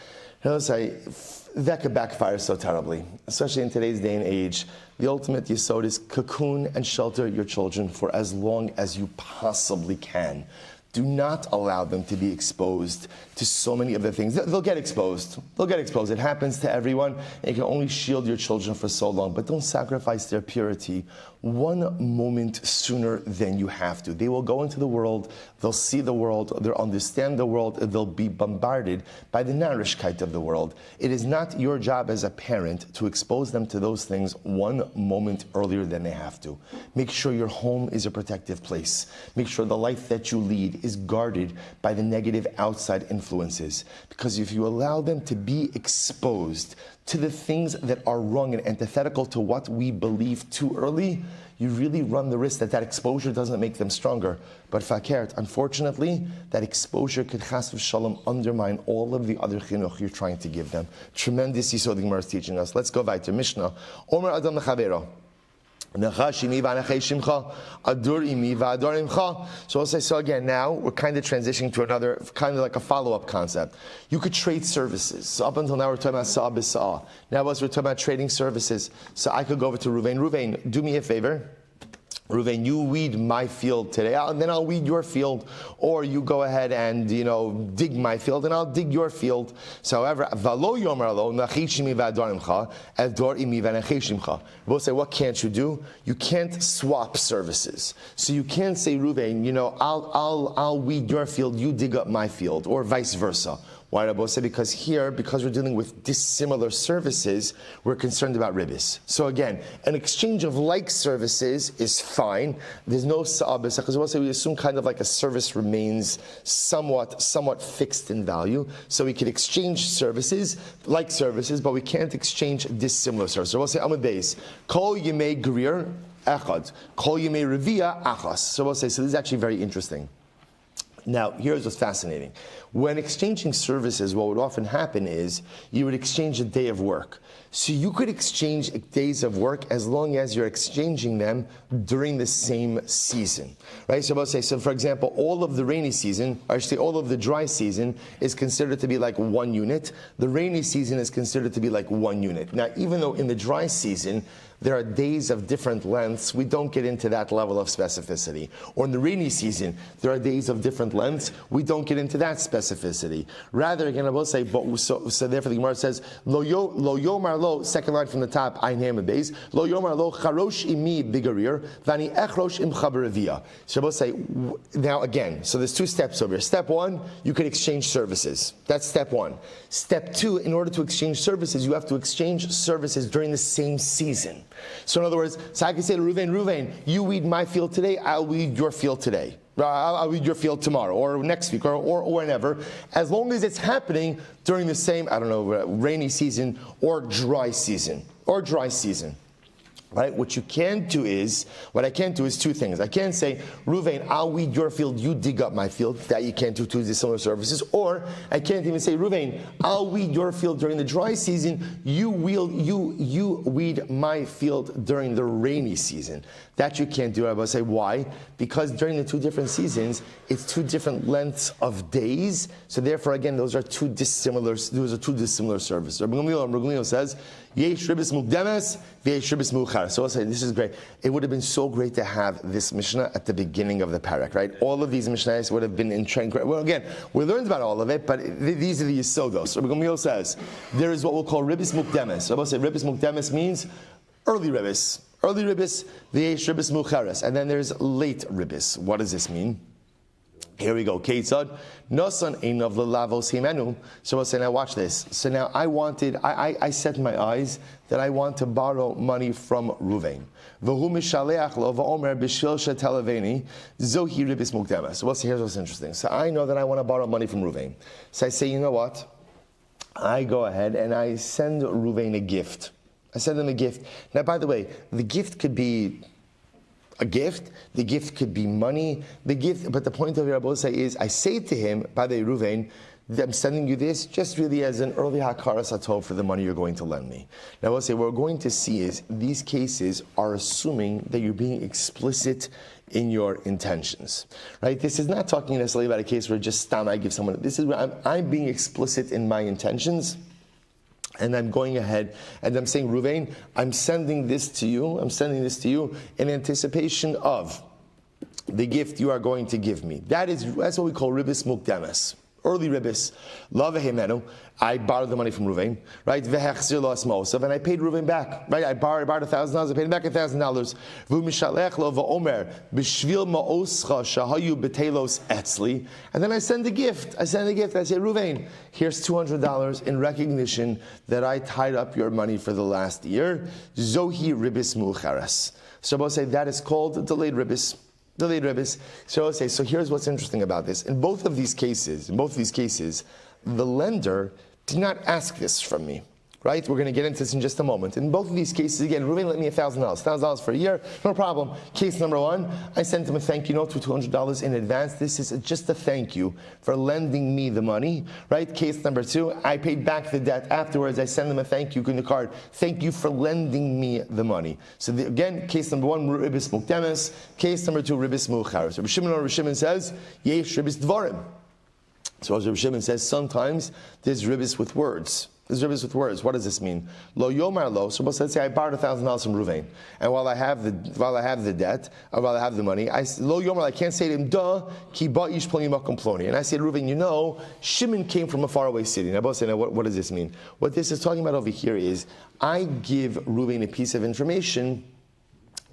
that could backfire so terribly, especially in today's day and age. The ultimate yesod is cocoon and shelter your children for as long as you possibly can. Do not allow them to be exposed to so many other things. They'll get exposed. It happens to everyone, and you can only shield your children for so long. But don't sacrifice their purity one moment sooner than you have to. They will go into the world, they'll see the world, they'll understand the world, and they'll be bombarded by the narishkeit of the world. It is not your job as a parent to expose them to those things one moment earlier than they have to. Make sure your home is a protective place. Make sure the life that you lead is guarded by the negative outside influences. Because if you allow them to be exposed to the things that are wrong and antithetical to what we believe too early, you really run the risk that exposure doesn't make them stronger. But fakert, unfortunately, that exposure could chas v'shalom undermine all of the other chinuch you're trying to give them. Tremendous yisod the Gemara is teaching us. Let's go weiter. Mishnah. Omer Adam Lechavero. So again, now we're kind of transitioning to another, kind of like a follow-up concept. You could trade services. So up until now we're talking about sa'ah b'sa'ah. Now we're talking about trading services. So I could go over to Ruvain. Ruvain, do me a favor. Ruvain, you weed my field today, and then I'll weed your field. Or you go ahead and, dig my field, and I'll dig your field. So however, we'll say, what can't you do? You can't swap services. So you can't say, Ruvain, I'll weed your field, you dig up my field, or vice versa. Why did I say? Because we're dealing with dissimilar services, we're concerned about ribbis. So again, an exchange of like services is fine. There's no sa'abis, because we'll say we assume kind of like a service remains somewhat fixed in value. So we can exchange services, like services, but we can't exchange dissimilar services. So we'll say, Amud Beis, Kol Yemei Greer Echad, Kol Yemei Revia Achas. So we'll say, so this is actually very interesting. Now, here's what's fascinating. When exchanging services, what would often happen is you would exchange a day of work. So you could exchange days of work as long as you're exchanging them during the same season, right? So let's say, for example, all of the rainy season, or actually all of the dry season is considered to be like one unit. The rainy season is considered to be like one unit. Now, even though in the dry season, there are days of different lengths, we don't get into that level of specificity. Or in the rainy season, there are days of different lengths, we don't get into that specificity. Rather, again, I will say, so therefore the Gemara says, Lo yomar lo, second line from the top, Ein Ham Beis, Lo yomar lo, charosh imi bigarir, vani echrosh im chabaravia. So I will say, now again, so there's two steps over here. Step one, you can exchange services. That's step one. Step two, in order to exchange services, you have to exchange services during the same season. So in other words, so I can say to Ruvain, you weed my field today, I'll weed your field today. I'll weed your field tomorrow, or next week, or whenever, as long as it's happening during the same, rainy season, or dry season. Right? What I can't do is two things. I can't say, Ruvain, I'll weed your field, you dig up my field. That you can't do two dissimilar services. Or I can't even say, Ruvain, I'll weed your field during the dry season, you weed my field during the rainy season. That you can't do. I will say, why? Because during the two different seasons, it's two different lengths of days. So therefore, again, those are two dissimilar services. Rabbi Shmuel says, Yesh ribis mukdemes, v'yesh ribis muchar. So I'll say, this is great. It would have been so great to have this Mishnah at the beginning of the parak, right? All of these Mishnahs would have been in train. Well, again, we learned about all of it, but these are the yisodos. Rabbi Shmuel says, there is what we'll call ribis mukdemes. So I'll say, ribis mukdemes means early ribis. Early ribis, v'yesh ribis muchares. And then there's late ribis. What does this mean? Here we go. Keitzad nosan einav lelavos himenu. So we'll say, now watch this. So now I set my eyes that I want to borrow money from Ruvain. V'hu mishaleach lo v'omer b'shil shetelaveni zohi ribis mukdema. So here's what's interesting. So I know that I want to borrow money from Ruvain. So I say, you know what? I go ahead and I send Ruvain a gift. I send him a gift. Now, by the way, the gift could be a gift, the gift could be money, but the point of it, I will say, is I say to him, by the way, Ruvain, I'm sending you this just really as an early hakaras hatov for the money you're going to lend me. Now I will say, what we're going to see is these cases are assuming that you're being explicit in your intentions, right? This is not talking necessarily about a case where just I give someone, this is where I'm being explicit in my intentions. And I'm going ahead and I'm saying, Ruvain, I'm sending this to you in anticipation of the gift you are going to give me. That's what we call ribis mukdemes. Early ribis. Lavehemenu. I borrowed the money from Ruvain, right? Vehechzir lo asmosav, and I paid Ruvain back, right? I borrowed $1,000, I paid him back $1,000. V'mishalech lo v'omer b'shvil ma'oscha shahayu b'telos etzli, and then I send a gift. I say, Ruvain, here's $200 in recognition that I tied up your money for the last year. Zohi ribis mucharas. So I'll say that is called delayed ribis. Delayed ribbis. So I'll say, so here's what's interesting about this. In both of these cases, the lender did not ask this from me. Right? We're going to get into this in just a moment. In both of these cases, again, Reuven lent me $1,000. $1,000 for a year, no problem. Case number one, I sent him a thank you note for $200 in advance. This is just a thank you for lending me the money. Right? Case number two, I paid back the debt afterwards. I send him a thank you in the card. Thank you for lending me the money. So again, case number one, ribis mukdemes. Case number two, ribis mucharis. Rabbi Shimon says, yesh ribis dvarim. So as Rabbi Shimon says, sometimes there's ribis with words. There's ribis with words. What does this mean? Lo yomar lo. So let's say I borrowed $1,000 from Ruvain, and while I have the debt, or while I have the money, lo yomar. I can't say to him, "Duh, ki ba'ish ploni makom ploni." And I said, Ruvain, Shimon came from a faraway city. And I both say, now what does this mean? What this is talking about over here is I give Ruvain a piece of information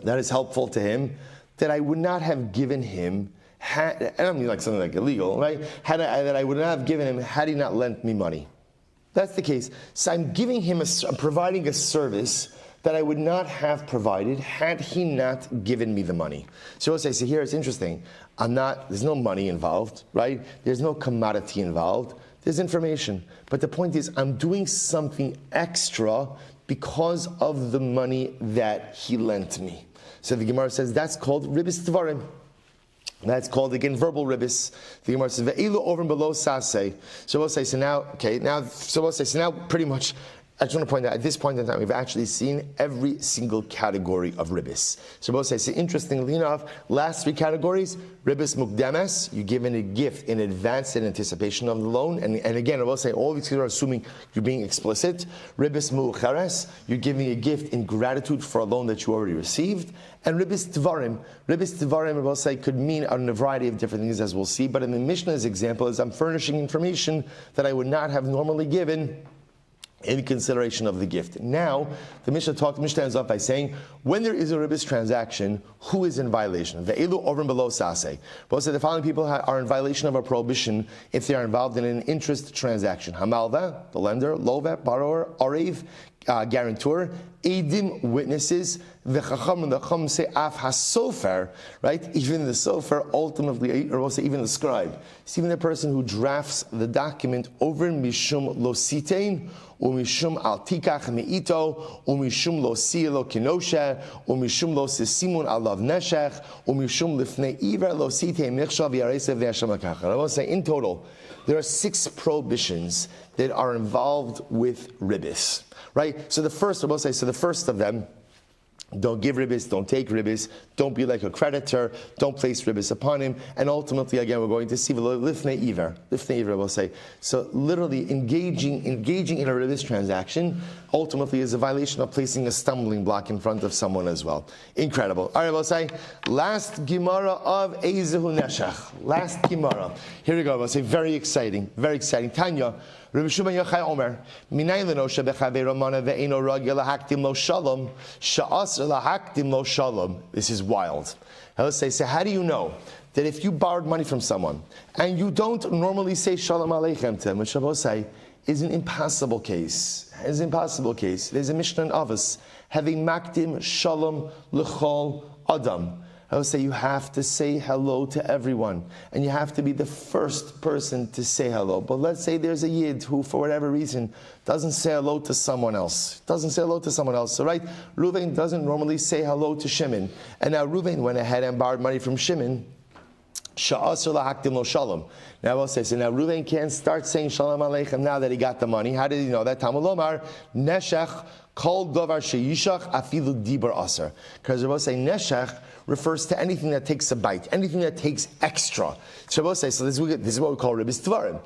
that is helpful to him that I would not have given him. I don't mean like something like illegal, right? That I would not have given him had he not lent me money. That's the case. So I'm giving him I'm providing a service that I would not have provided had he not given me the money. So as I say here, it's interesting. There's no money involved, right? There's no commodity involved. There's information. But the point is, I'm doing something extra because of the money that he lent me. So the Gemara says that's called ribis tvarim. That's called, again, verbal ribis. The Gemara says, ve'ilu over and below saseh. So we'll say, so now pretty much, I just want to point out, at this point in time, we've actually seen every single category of ribis. So we'll say, so interestingly enough, last three categories, ribis mukdemes, you're given a gift in advance in anticipation of the loan. And again, I will say, all these are assuming you're being explicit. Ribis mu'chares, you're giving a gift in gratitude for a loan that you already received. And ribis tvarim, I will say, could mean a variety of different things, as we'll see. But in the Mishnah's example, is I'm furnishing information that I would not have normally given in consideration of the gift. Now, the Mishnah ends off by saying, when there is a ribis transaction, who is in violation? Ve'elu over and below saseh. Both the following people are in violation of a prohibition if they are involved in an interest transaction. Hamalva, the lender, Lova, borrower, Arev, guarantor, Edim, witnesses, the Chacham and the Chacham say af hasofer, right? Even the sofer, ultimately, or also even the scribe. It's even the person who drafts the document over mishum lo sitein, umishum al tikach meito, umishum lo si lo kinoshe, umishum lo sisimun alav neshech, umishum lifnei iver lo sitein michshav yaresev ve'asham lakachar. I will say, in total, there are 6 prohibitions that are involved with ribis. Right? So the first of them, don't give ribis, don't take ribis, don't be like a creditor, don't place ribis upon him, and ultimately, again, we're going to see lifnei iver, we'll say. So literally engaging in a ribis transaction ultimately is a violation of placing a stumbling block in front of someone as well. Incredible. All right, we'll say, last Gemara of Eizehu Neshach. Last Gemara. Here we go, we'll say, very exciting. Tanya, Rabbi Shmuel Yochai Omer, Minay leno shebechavei Ramana ve'eno ragil lahaktim lo shalom, sha'asr lahaktim lo shalom. This is wild. Let's say, so how do you know that if you borrowed money from someone and you don't normally say shalom aleichem to him, which I will say is an impossible case. There's a Mishnah in Avos, having makdim shalom l'chol adam. I would say you have to say hello to everyone, and you have to be the first person to say hello. But let's say there's a yid who, for whatever reason, doesn't say hello to someone else. So right, Reuven doesn't normally say hello to Shimon, and now Reuven went ahead and borrowed money from Shimon. Sha'asr lahakdim lo shalom. Now I will say, so now Reuven can't start saying shalom aleichem now that he got the money. How did he know that? Talmud lomar neshech kol davar sheyishach afilu dibar aser. Because I will say neshech refers to anything that takes a bite, anything that takes extra. So I will say, so this is what we call ribis tvarim.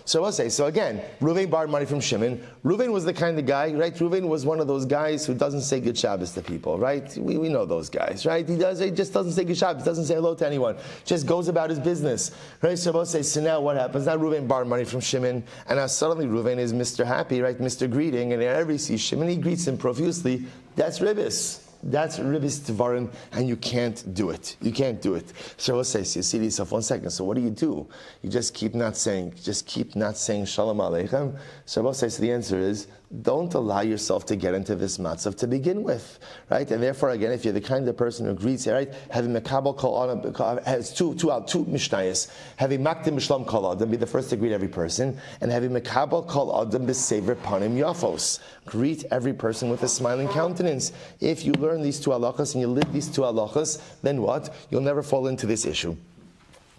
So I will say, so again, Reuven borrowed money from Shimon. Reuven was the kind of guy, right? Reuven was one of those guys who doesn't say good Shabbos to people, right? We know those guys, right? He just doesn't say good Shabbos, doesn't say hello to anyone, just goes about his business, right? So I will say, so now what happens? Now Reuven borrowed money from Shimon, and now suddenly Reuven is Mr. Happy, right? Mr. Greeting, and whenever he sees Shimon, he greets him profusely. That's ribis. That's ribis tvarim, and you can't do it. So we'll say, so you see to yourself, 1 second, so what do? You just keep not saying shalom aleichem. So we'll say, so the answer is, don't allow yourself to get into this matzav to begin with, right? And therefore, again, if you're the kind of person who greets, right, having mekabel kol adam has two mishnayos, having makdim b'shlom kol adam, be the first to greet every person, and having mekabel kol adam b'sever panim yafos, greet every person with a smiling countenance. If you learn these two halachas and you live these two halachas, then what? You'll never fall into this issue.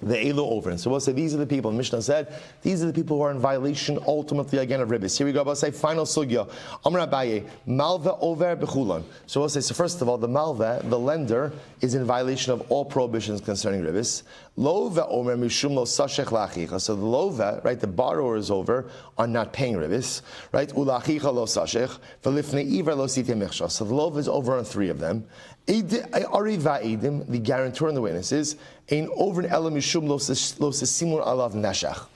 The Elu over. And so we'll say these are the people, Mishnah said, these are the people who are in violation ultimately again of ribbis. Here we go, we'll say final sugya. Amr Abaye, Malva over Bechulan. So we'll say, so first of all, the Malva, the lender, is in violation of all prohibitions concerning ribbis. Lova Omer Mishum Lo Sashech Lachicha. So the Lova, right, the borrower is over on not paying ribbis, right? Ulachicha Lo Sashech, Velifne Iver Lo Site Mechsha. So the Lova is over on three of them. The guarantor and the witnesses, ain't over in Elam Mishum Lo Sesimun Alav Nashach.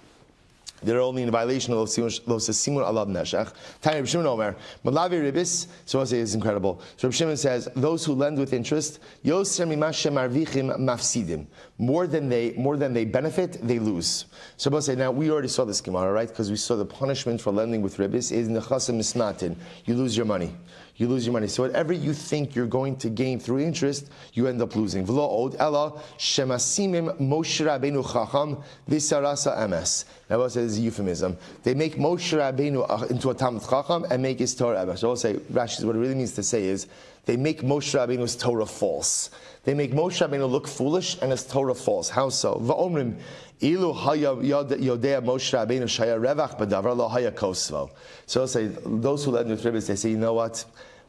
They're only in violation of Lo Sesimun Alav Nashach. Tanya Rabbi Shimon Omer, Malavi Ribis, so I'll say it's incredible. So Rabbi Shimon says, those who lend with interest, Yoser Mimashem Marvichim Mafsidim. More than they benefit, they lose. So I'll say, now we already saw this Gemara, right? Because we saw the punishment for lending with ribis is Nechasim Mismatin. You lose your money. You lose your money. So whatever you think you're going to gain through interest, you end up losing. V'lo od ela shemasimim Moshe Rabbeinu chacham v'sarasa emes. Now I'll say this is a euphemism. They make Moshe Rabbeinu into a Talmid Chacham and make his Torah emes. So I'll say, Rashi, what it really means to say is, they make Moshe Rabbeinu's Torah false. They make Moshe Rabbeinu look foolish and his Torah false. How so? V'omrim ilu haya yodea Moshe Rabbeinu shaya revach b'davar lo haya kosvo. So I'll say, those who lend with ribbis, they say, you know what?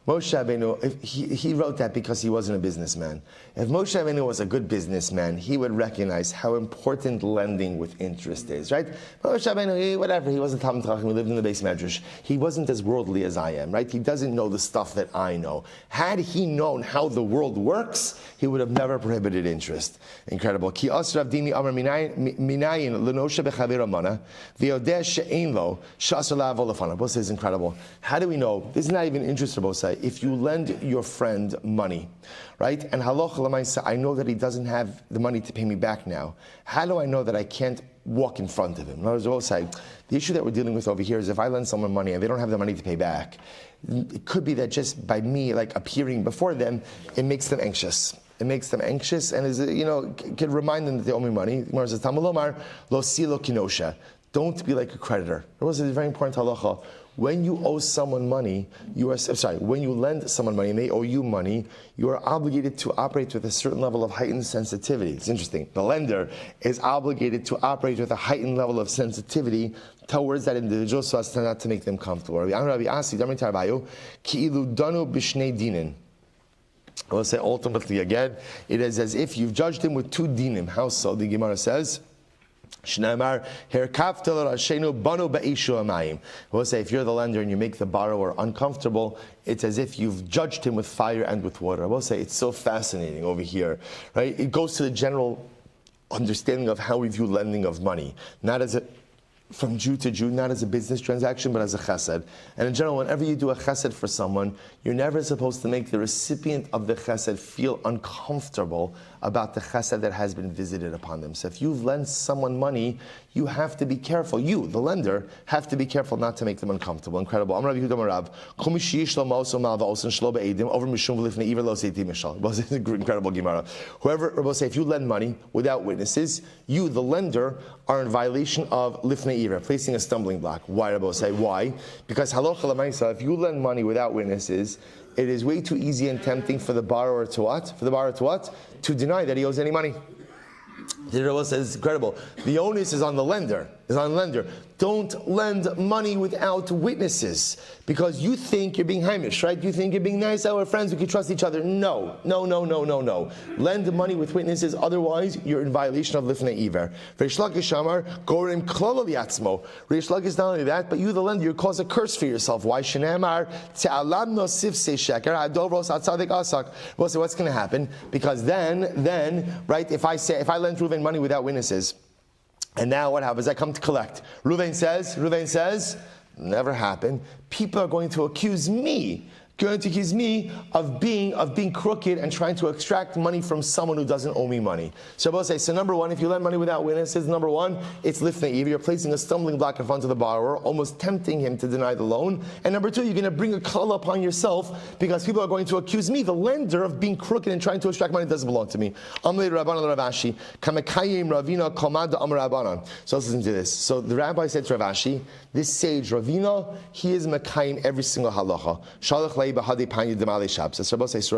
Moshe Rabbeinu, he wrote that because he wasn't a businessman. If Moshe Rabbeinu was a good businessman, he would recognize how important lending with interest is, right? Moshe Rabbeinu, whatever, he wasn't Talmid Chacham, he lived in the Beis Medrash. He wasn't as worldly as I am, right? He doesn't know the stuff that I know. Had he known how the world works, he would have never prohibited interest. Incredible. Ki asrav dimi amar minayin lenosha bechavir amana v'yodeh she'ein lo sh'asar la'avol lefanav. Both is incredible. How do we know? This is not even interest, both say. If you lend your friend money, right, and halacha l'maisa, I know that he doesn't have the money to pay me back now. How do I know that I can't walk in front of him? In other words, I will say, the issue that we're dealing with over here is if I lend someone money and they don't have the money to pay back, it could be that just by me like appearing before them, it makes them anxious. It makes them anxious and is can remind them that they owe me money. Gemara says, Tamalomar lo silo kinosha. Don't be like a creditor. It was a very important halacha. When you owe someone money, when you lend someone money and they owe you money, you are obligated to operate with a certain level of heightened sensitivity. It's interesting. The lender is obligated to operate with a heightened level of sensitivity towards that individual so as not to make them comfortable. I will say ultimately again, it is as if you've judged him with two dinim. How so? The Gemara says, Shneimar herkavtel rashenu banu ba'ishu amayim. We'll say if you're the lender and you make the borrower uncomfortable, it's as if you've judged him with fire and with water. I will say it's so fascinating over here, right? It goes to the general understanding of how we view lending of money, not as from Jew to Jew, not as a business transaction, but as a chesed. And in general, whenever you do a chesed for someone, you're never supposed to make the recipient of the chesed feel uncomfortable about the chesed that has been visited upon them. So if you've lent someone money, you have to be careful. You, the lender, have to be careful not to make them uncomfortable. Incredible. Over incredible Gemara. Whoever, Rabbi say, if you lend money without witnesses, you, the lender, are in violation of lifnei ira, placing a stumbling block. Why, Rabbi say? Why? Because halacha l'maisa, if you lend money without witnesses, it is way too easy and tempting for the borrower to what? To deny that he owes any money. The Rebbe says it's incredible. The onus is on the lender. Don't lend money without witnesses because you think you're being Heimish, right? You think you're being nice. We're friends. We can trust each other. No. Lend money with witnesses. Otherwise, you're in violation of Lifnei Iver. Reish Lakish Amar Gorim Klal Yatzmo. Reish Lakish not only that, but you, the lender, you cause a curse for yourself. Why? Shenamar Te'alam Nosif Se Sheker Adovros Atzadik Asak. Well, so what's going to happen? Because then, right? If I lend Reuven money without witnesses. And now what happens? I come to collect. Reuven says, never happened. People are going to accuse me Going to accuse me of being crooked and trying to extract money from someone who doesn't owe me money. So Rabbi say, so number one, if you lend money without witnesses, number one, it's lifnei. You're placing a stumbling block in front of the borrower, almost tempting him to deny the loan. And number two, you're going to bring a klala upon yourself because people are going to accuse me, the lender, of being crooked and trying to extract money that doesn't belong to me. So let's listen to this. So the rabbi said to Rav Ashi, this sage Ravina, he is mekayim every single halacha. So Rabbi says, so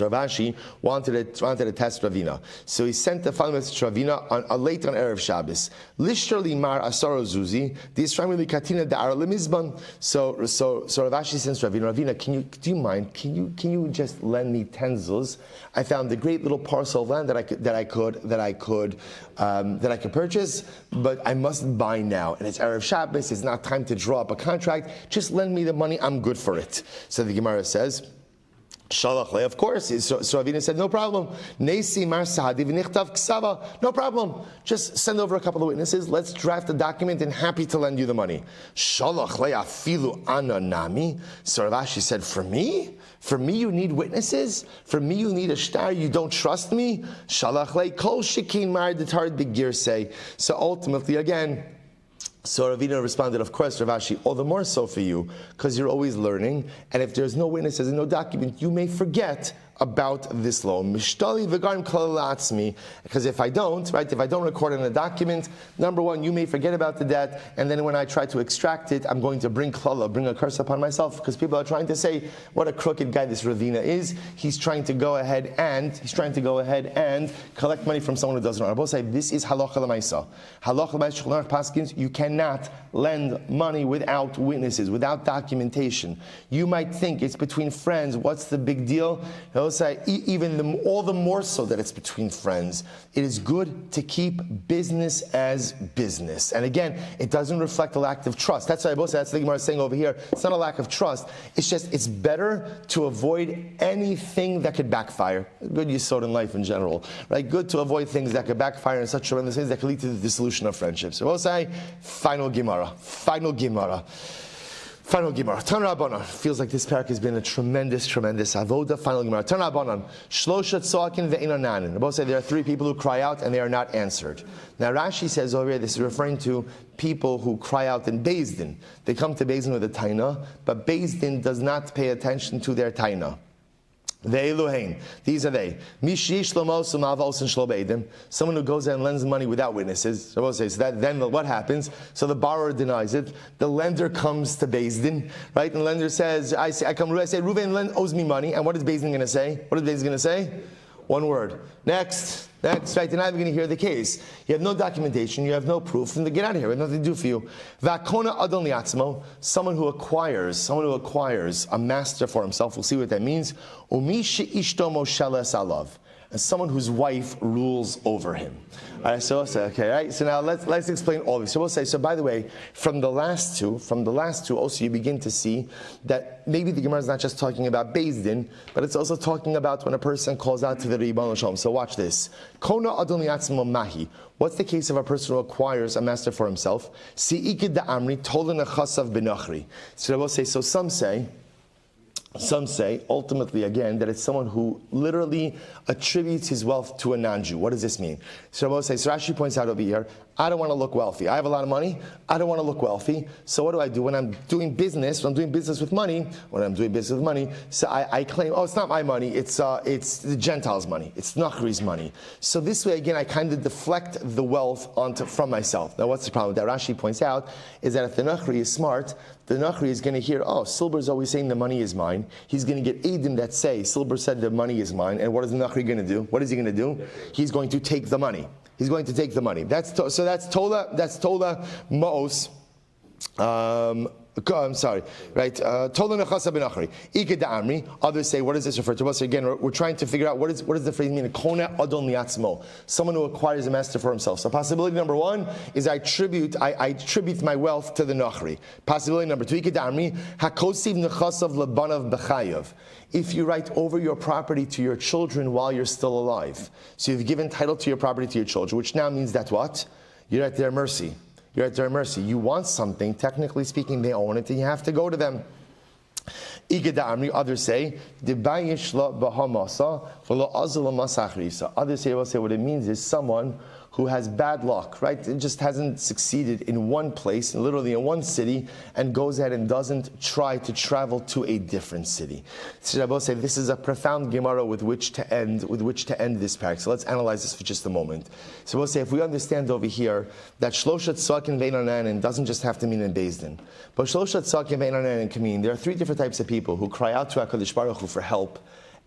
Rav Ashi wanted to test Ravina. So he sent the final message to Ravina late on Erev Shabbos. Literally mar asaro zuzi, the Yisraeli katina da'ar lemizban. So Rav Ashi sends to Ravina, do you mind, can you just lend me 10 zuz? I found a great little parcel of land that I could purchase, but I must buy now. And it's Erev Shabbos, it's not time to draw up a contract. Just lend me the money, I'm good for it. So the Gemara says, Shalach le, of course. So Ravina said, no problem. Neisi mar sahadi v'nichtav ksava. No problem. Just send over a couple of witnesses. Let's draft a document and happy to lend you the money. Shalach le afilu ananami. So Rav Ashi said, for me? For me you need witnesses? For me you need a shtar? You don't trust me? Shalach le kol shekin mar detard begir say. So ultimately, again, so Ravina responded, of course, Rav Ashi, all the more so for you, because you're always learning, and if there's no witnesses and no document, you may forget about this loan. Mishtali v'garim klalatzmi, because if I don't record in a document, number one, you may forget about the debt, and then when I try to extract it, I'm going to bring a curse upon myself, because people are trying to say what a crooked guy this Ravina is. He's trying to go ahead and collect money from someone who doesn't know. I both say this is halacha l'maisa. Halacha l'maisa shulchan aruch paskins, you cannot lend money without witnesses, without documentation. You might think it's between friends. What's the big deal? Say all the more so that it's between friends. It is good to keep business as business. And again, it doesn't reflect a lack of trust. That's why both that's the Gemara is saying over here. It's not a lack of trust. It's better to avoid anything that could backfire. Good yisod in life in general, right? Good to avoid things that could backfire and such tremendous things that could lead to the dissolution of friendships. So we'll say final Gemara. Tan Rabbanan. Feels like this parak has been a tremendous avoda. Final Gemara. Tan Rabbanan. Shlosha tzoakin ve'eino nanin. Both say there are 3 people who cry out and they are not answered. Now Rashi says over here, this is referring to people who cry out in Beis Din. They come to Beis Din with a taina, but Beis Din does not pay attention to their taina. These are they. Someone who goes and lends money without witnesses. So then what happens? So the borrower denies it. The lender comes to Beis Din, right? And the lender says, I say, Reuven owes me money. And what is Beis Din going to say? What is Beis Din going to say? One word. Next, right? You're not even going to hear the case. You have no documentation, you have no proof, and they get out of here. We have nothing to do for you. V'akona adon liatzmo, someone who acquires a master for himself. We'll see what that means. Umi she'ishto mosheles alav, and someone whose wife rules over him. All right, so now let's explain all this. So we'll say, so by the way, from the last two, also you begin to see that maybe the Gemara is not just talking about Beis Din, but it's also talking about when a person calls out to the Ribbon Shalom. So watch this. Kona adon liatzmo mahi. What's the case of a person who acquires a master for himself? Si ikid da amri tolen chasav benachri. So we'll say, so some say, ultimately again, that it's someone who literally attributes his wealth to a non-Jew. What does this mean? So Rashi points out over here, I don't want to look wealthy. I have a lot of money. I don't want to look wealthy. So what do? When I'm doing business with money, so I claim, it's not my money. It's the Gentiles' money. It's Nachri's money. So this way, again, I kind of deflect the wealth from myself. Now, what's the problem? That Rashi points out is that if the Nachri is smart, the Nachri is going to hear, Silber's always saying the money is mine. He's going to get Eidim that say, Silber said the money is mine. And what is the Nachri going to do? What is he going to do? He's going to take the money. That's Tola Ma'os. I'm sorry, right? Others say, what does this refer to? So again, we're trying to figure out what does the phrase mean? Someone who acquires a master for himself. So possibility number 1 is I attribute my wealth to the Nachri. Possibility number 2, if you write over your property to your children while you're still alive. So you've given title to your property to your children, which now means that what? You're at their mercy. You want something, technically speaking, they own it, and you have to go to them. Others say, others say what it means is someone who has bad luck, right? It just hasn't succeeded in one place, literally in one city, and goes ahead and doesn't try to travel to a different city. So Rabbi say this is a profound Gemara with which to end this parak. So let's analyze this for just a moment. So we'll say if we understand over here that Shloshat Tzakin Ve'inanan doesn't just have to mean in Beis Din, but Shloshat Tzakin Ve'inanan can mean there are three different types of people who cry out to HaKadosh Baruch Hu for help.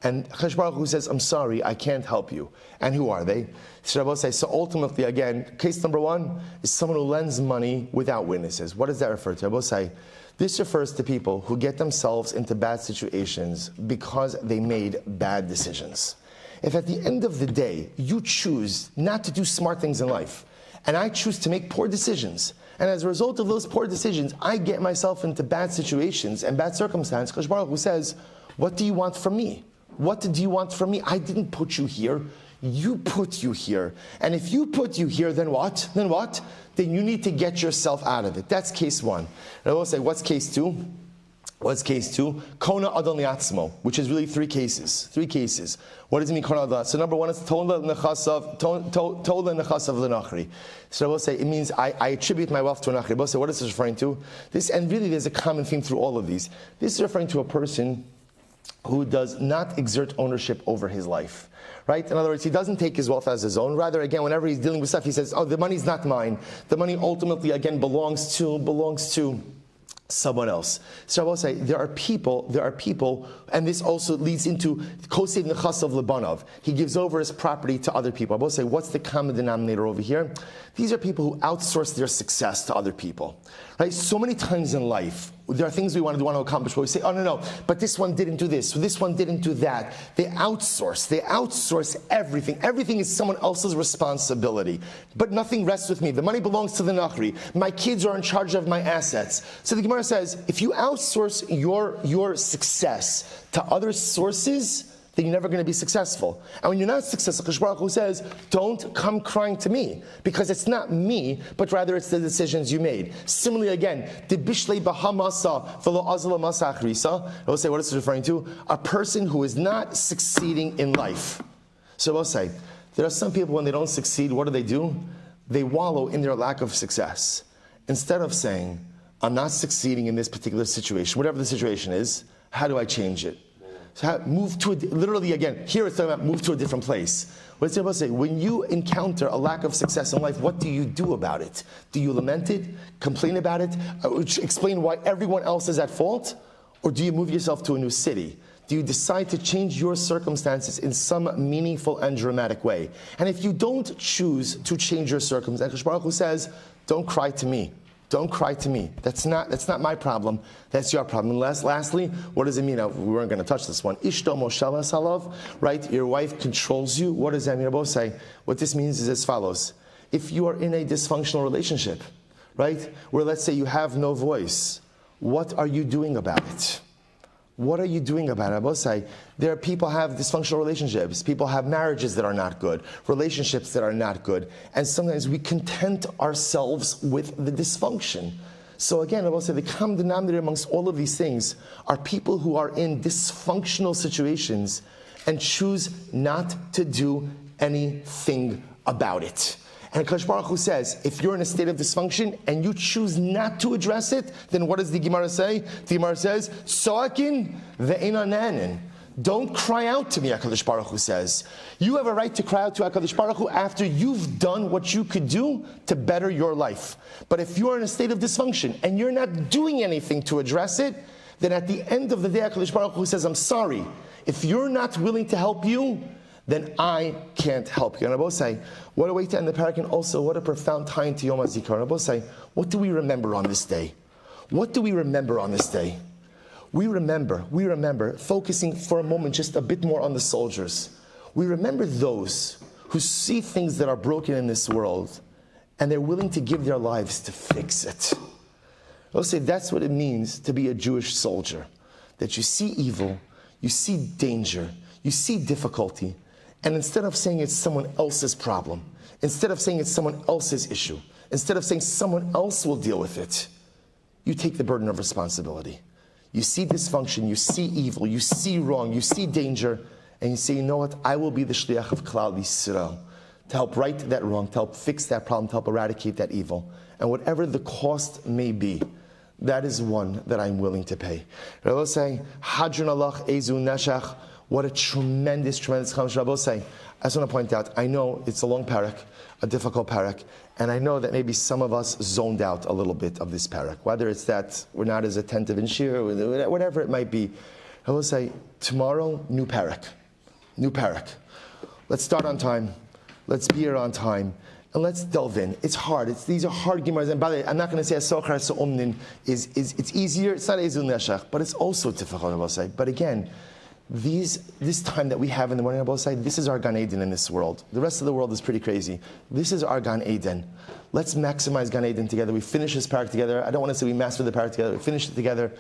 And HaKadosh Baruch Hu says, I'm sorry, I can't help you. And who are they? So ultimately, again, case number one is someone who lends money without witnesses. What does that refer to? This refers to people who get themselves into bad situations because they made bad decisions. If at the end of the day, you choose not to do smart things in life, and I choose to make poor decisions, and as a result of those poor decisions, I get myself into bad situations and bad circumstances, HaKadosh Baruch Hu says, what do you want from me? What do you want from me? I didn't put you here. You put you here. And if you put you here, then what? Then you need to get yourself out of it. That's case one. And I will say, what's case two? Kona Adon Liatzmo, which is really three cases. What does it mean, Kona Adon? So number one is Tola Nechasav L'Nachri. So I will say, it means I attribute my wealth to a Nachri. I will say, what is this referring to? This, and really there's a common theme through all of these. This is referring to a person who does not exert ownership over his life. Right? In other words, he doesn't take his wealth as his own. Rather, again, whenever he's dealing with stuff, he says, oh, the money's not mine. The money ultimately, again, belongs to someone else. So I will say, there are people, and this also leads into Kosev Nechasav Lebanov. He gives over his property to other people. I will say, what's the common denominator over here? These are people who outsource their success to other people. Right? So many times in life, there are things we want to accomplish, but we say, oh, no, but this one didn't do this, so this one didn't do that. They outsource everything. Everything is someone else's responsibility, but nothing rests with me. The money belongs to the Nachri. My kids are in charge of my assets. So the Gemara says, if you outsource your success to other sources, then you're never going to be successful. And when you're not successful, HaKadosh Baruch Hu says, don't come crying to me, because it's not me, but rather it's the decisions you made. Similarly, again, the bishlei bahamasa v'lo azla masa achrisa. I will say, what is this referring to? A person who is not succeeding in life. So I will say, there are some people when they don't succeed, what do? They wallow in their lack of success. Instead of saying, I'm not succeeding in this particular situation, whatever the situation is, how do I change it? So move to literally again, here it's talking about move to a different place. What it's about to say, when you encounter a lack of success in life, what do you do about it? Do you lament it, complain about it, explain why everyone else is at fault? Or do you move yourself to a new city? Do you decide to change your circumstances in some meaningful and dramatic way? And if you don't choose to change your circumstances, Baruch Hu says, don't cry to me. Don't cry to me. That's not my problem. That's your problem. And lastly, what does it mean? Now, we weren't going to touch this one. Ishto Moshala Salav, right? Your wife controls you. What does that mean? Both say, what this means is as follows. If you are in a dysfunctional relationship, right, where let's say you have no voice, what are you doing about it? What are you doing about it? I both say, there are people who have dysfunctional relationships. People have marriages that are not good, relationships that are not good. And sometimes we content ourselves with the dysfunction. So again, I will say the common denominator amongst all of these things are people who are in dysfunctional situations and choose not to do anything about it. And HaKadosh Baruch Hu says, if you're in a state of dysfunction and you choose not to address it, then what does the Gemara say? The Gemara says, Soakin ve'einanen. Don't cry out to me, HaKadosh Baruch Hu says. You have a right to cry out to HaKadosh Baruch Hu after you've done what you could do to better your life. But if you're in a state of dysfunction and you're not doing anything to address it, then at the end of the day, HaKadosh Baruch Hu says, I'm sorry. If you're not willing to help you, then I can't help you. And I both say, what a way to end the parak, and also what a profound tie into Yom HaZikaron. I both say, what do we remember on this day? What do we remember on this day? We remember focusing for a moment just a bit more on the soldiers. We remember those who see things that are broken in this world and they're willing to give their lives to fix it. I'll say that's what it means to be a Jewish soldier. That you see evil, you see danger, you see difficulty, and instead of saying it's someone else's problem, instead of saying it's someone else's issue, instead of saying someone else will deal with it, you take the burden of responsibility. You see dysfunction, you see evil, you see wrong, you see danger, and you say, you know what, I will be the shliach of Klal Yisrael to help right that wrong, to help fix that problem, to help eradicate that evil. And whatever the cost may be, that is one that I'm willing to pay. Rabbi saying, Hadron alach ezu neshach, what a tremendous challenge. Rabbi saying, I just want to point out, I know it's a long parak, a difficult parak, and I know that maybe some of us zoned out a little bit of this parak, whether it's that we're not as attentive in shir, or whatever it might be. I will say, tomorrow, new parak. New parak. Let's start on time. Let's be here on time. And let's delve in. It's hard. These are hard Gemaras. And by the way, I'm not going to say Asochar Sa'omnin it's easier. It's not Ezul Neshach, but it's also difficult, I will say. But again, this time that we have in the morning, I will say, this is our Gan Eden in this world. The rest of the world is pretty crazy. This is our Gan Eden. Let's maximize Gan Eden together. We finish this parak together. I don't want to say we mastered the parak together. We finished it together.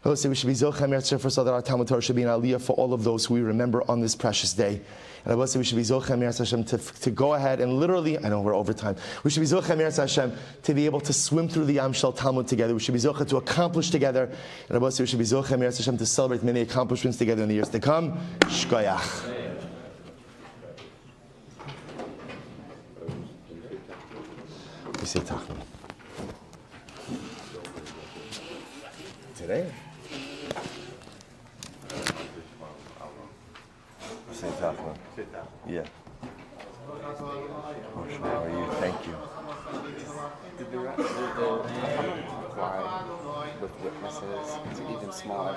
I will say we should be Zochah Metzia for so that our Talmud Torah should be an aliyah for all of those who we remember on this precious day. And I will say we should be Zochah Metzia to go ahead and literally, I know we're over time, we should be Zochah Metzia to be able to swim through the Yam Shel Talmud together. We should be Zochah to accomplish together. And I will say we should be Zochah Metzia to celebrate many accomplishments together in the years to come. Shkoyach. We say Tachman. Today? Say Tachman. Yeah. How are you? Thank you. Did the comply with witnesses to even small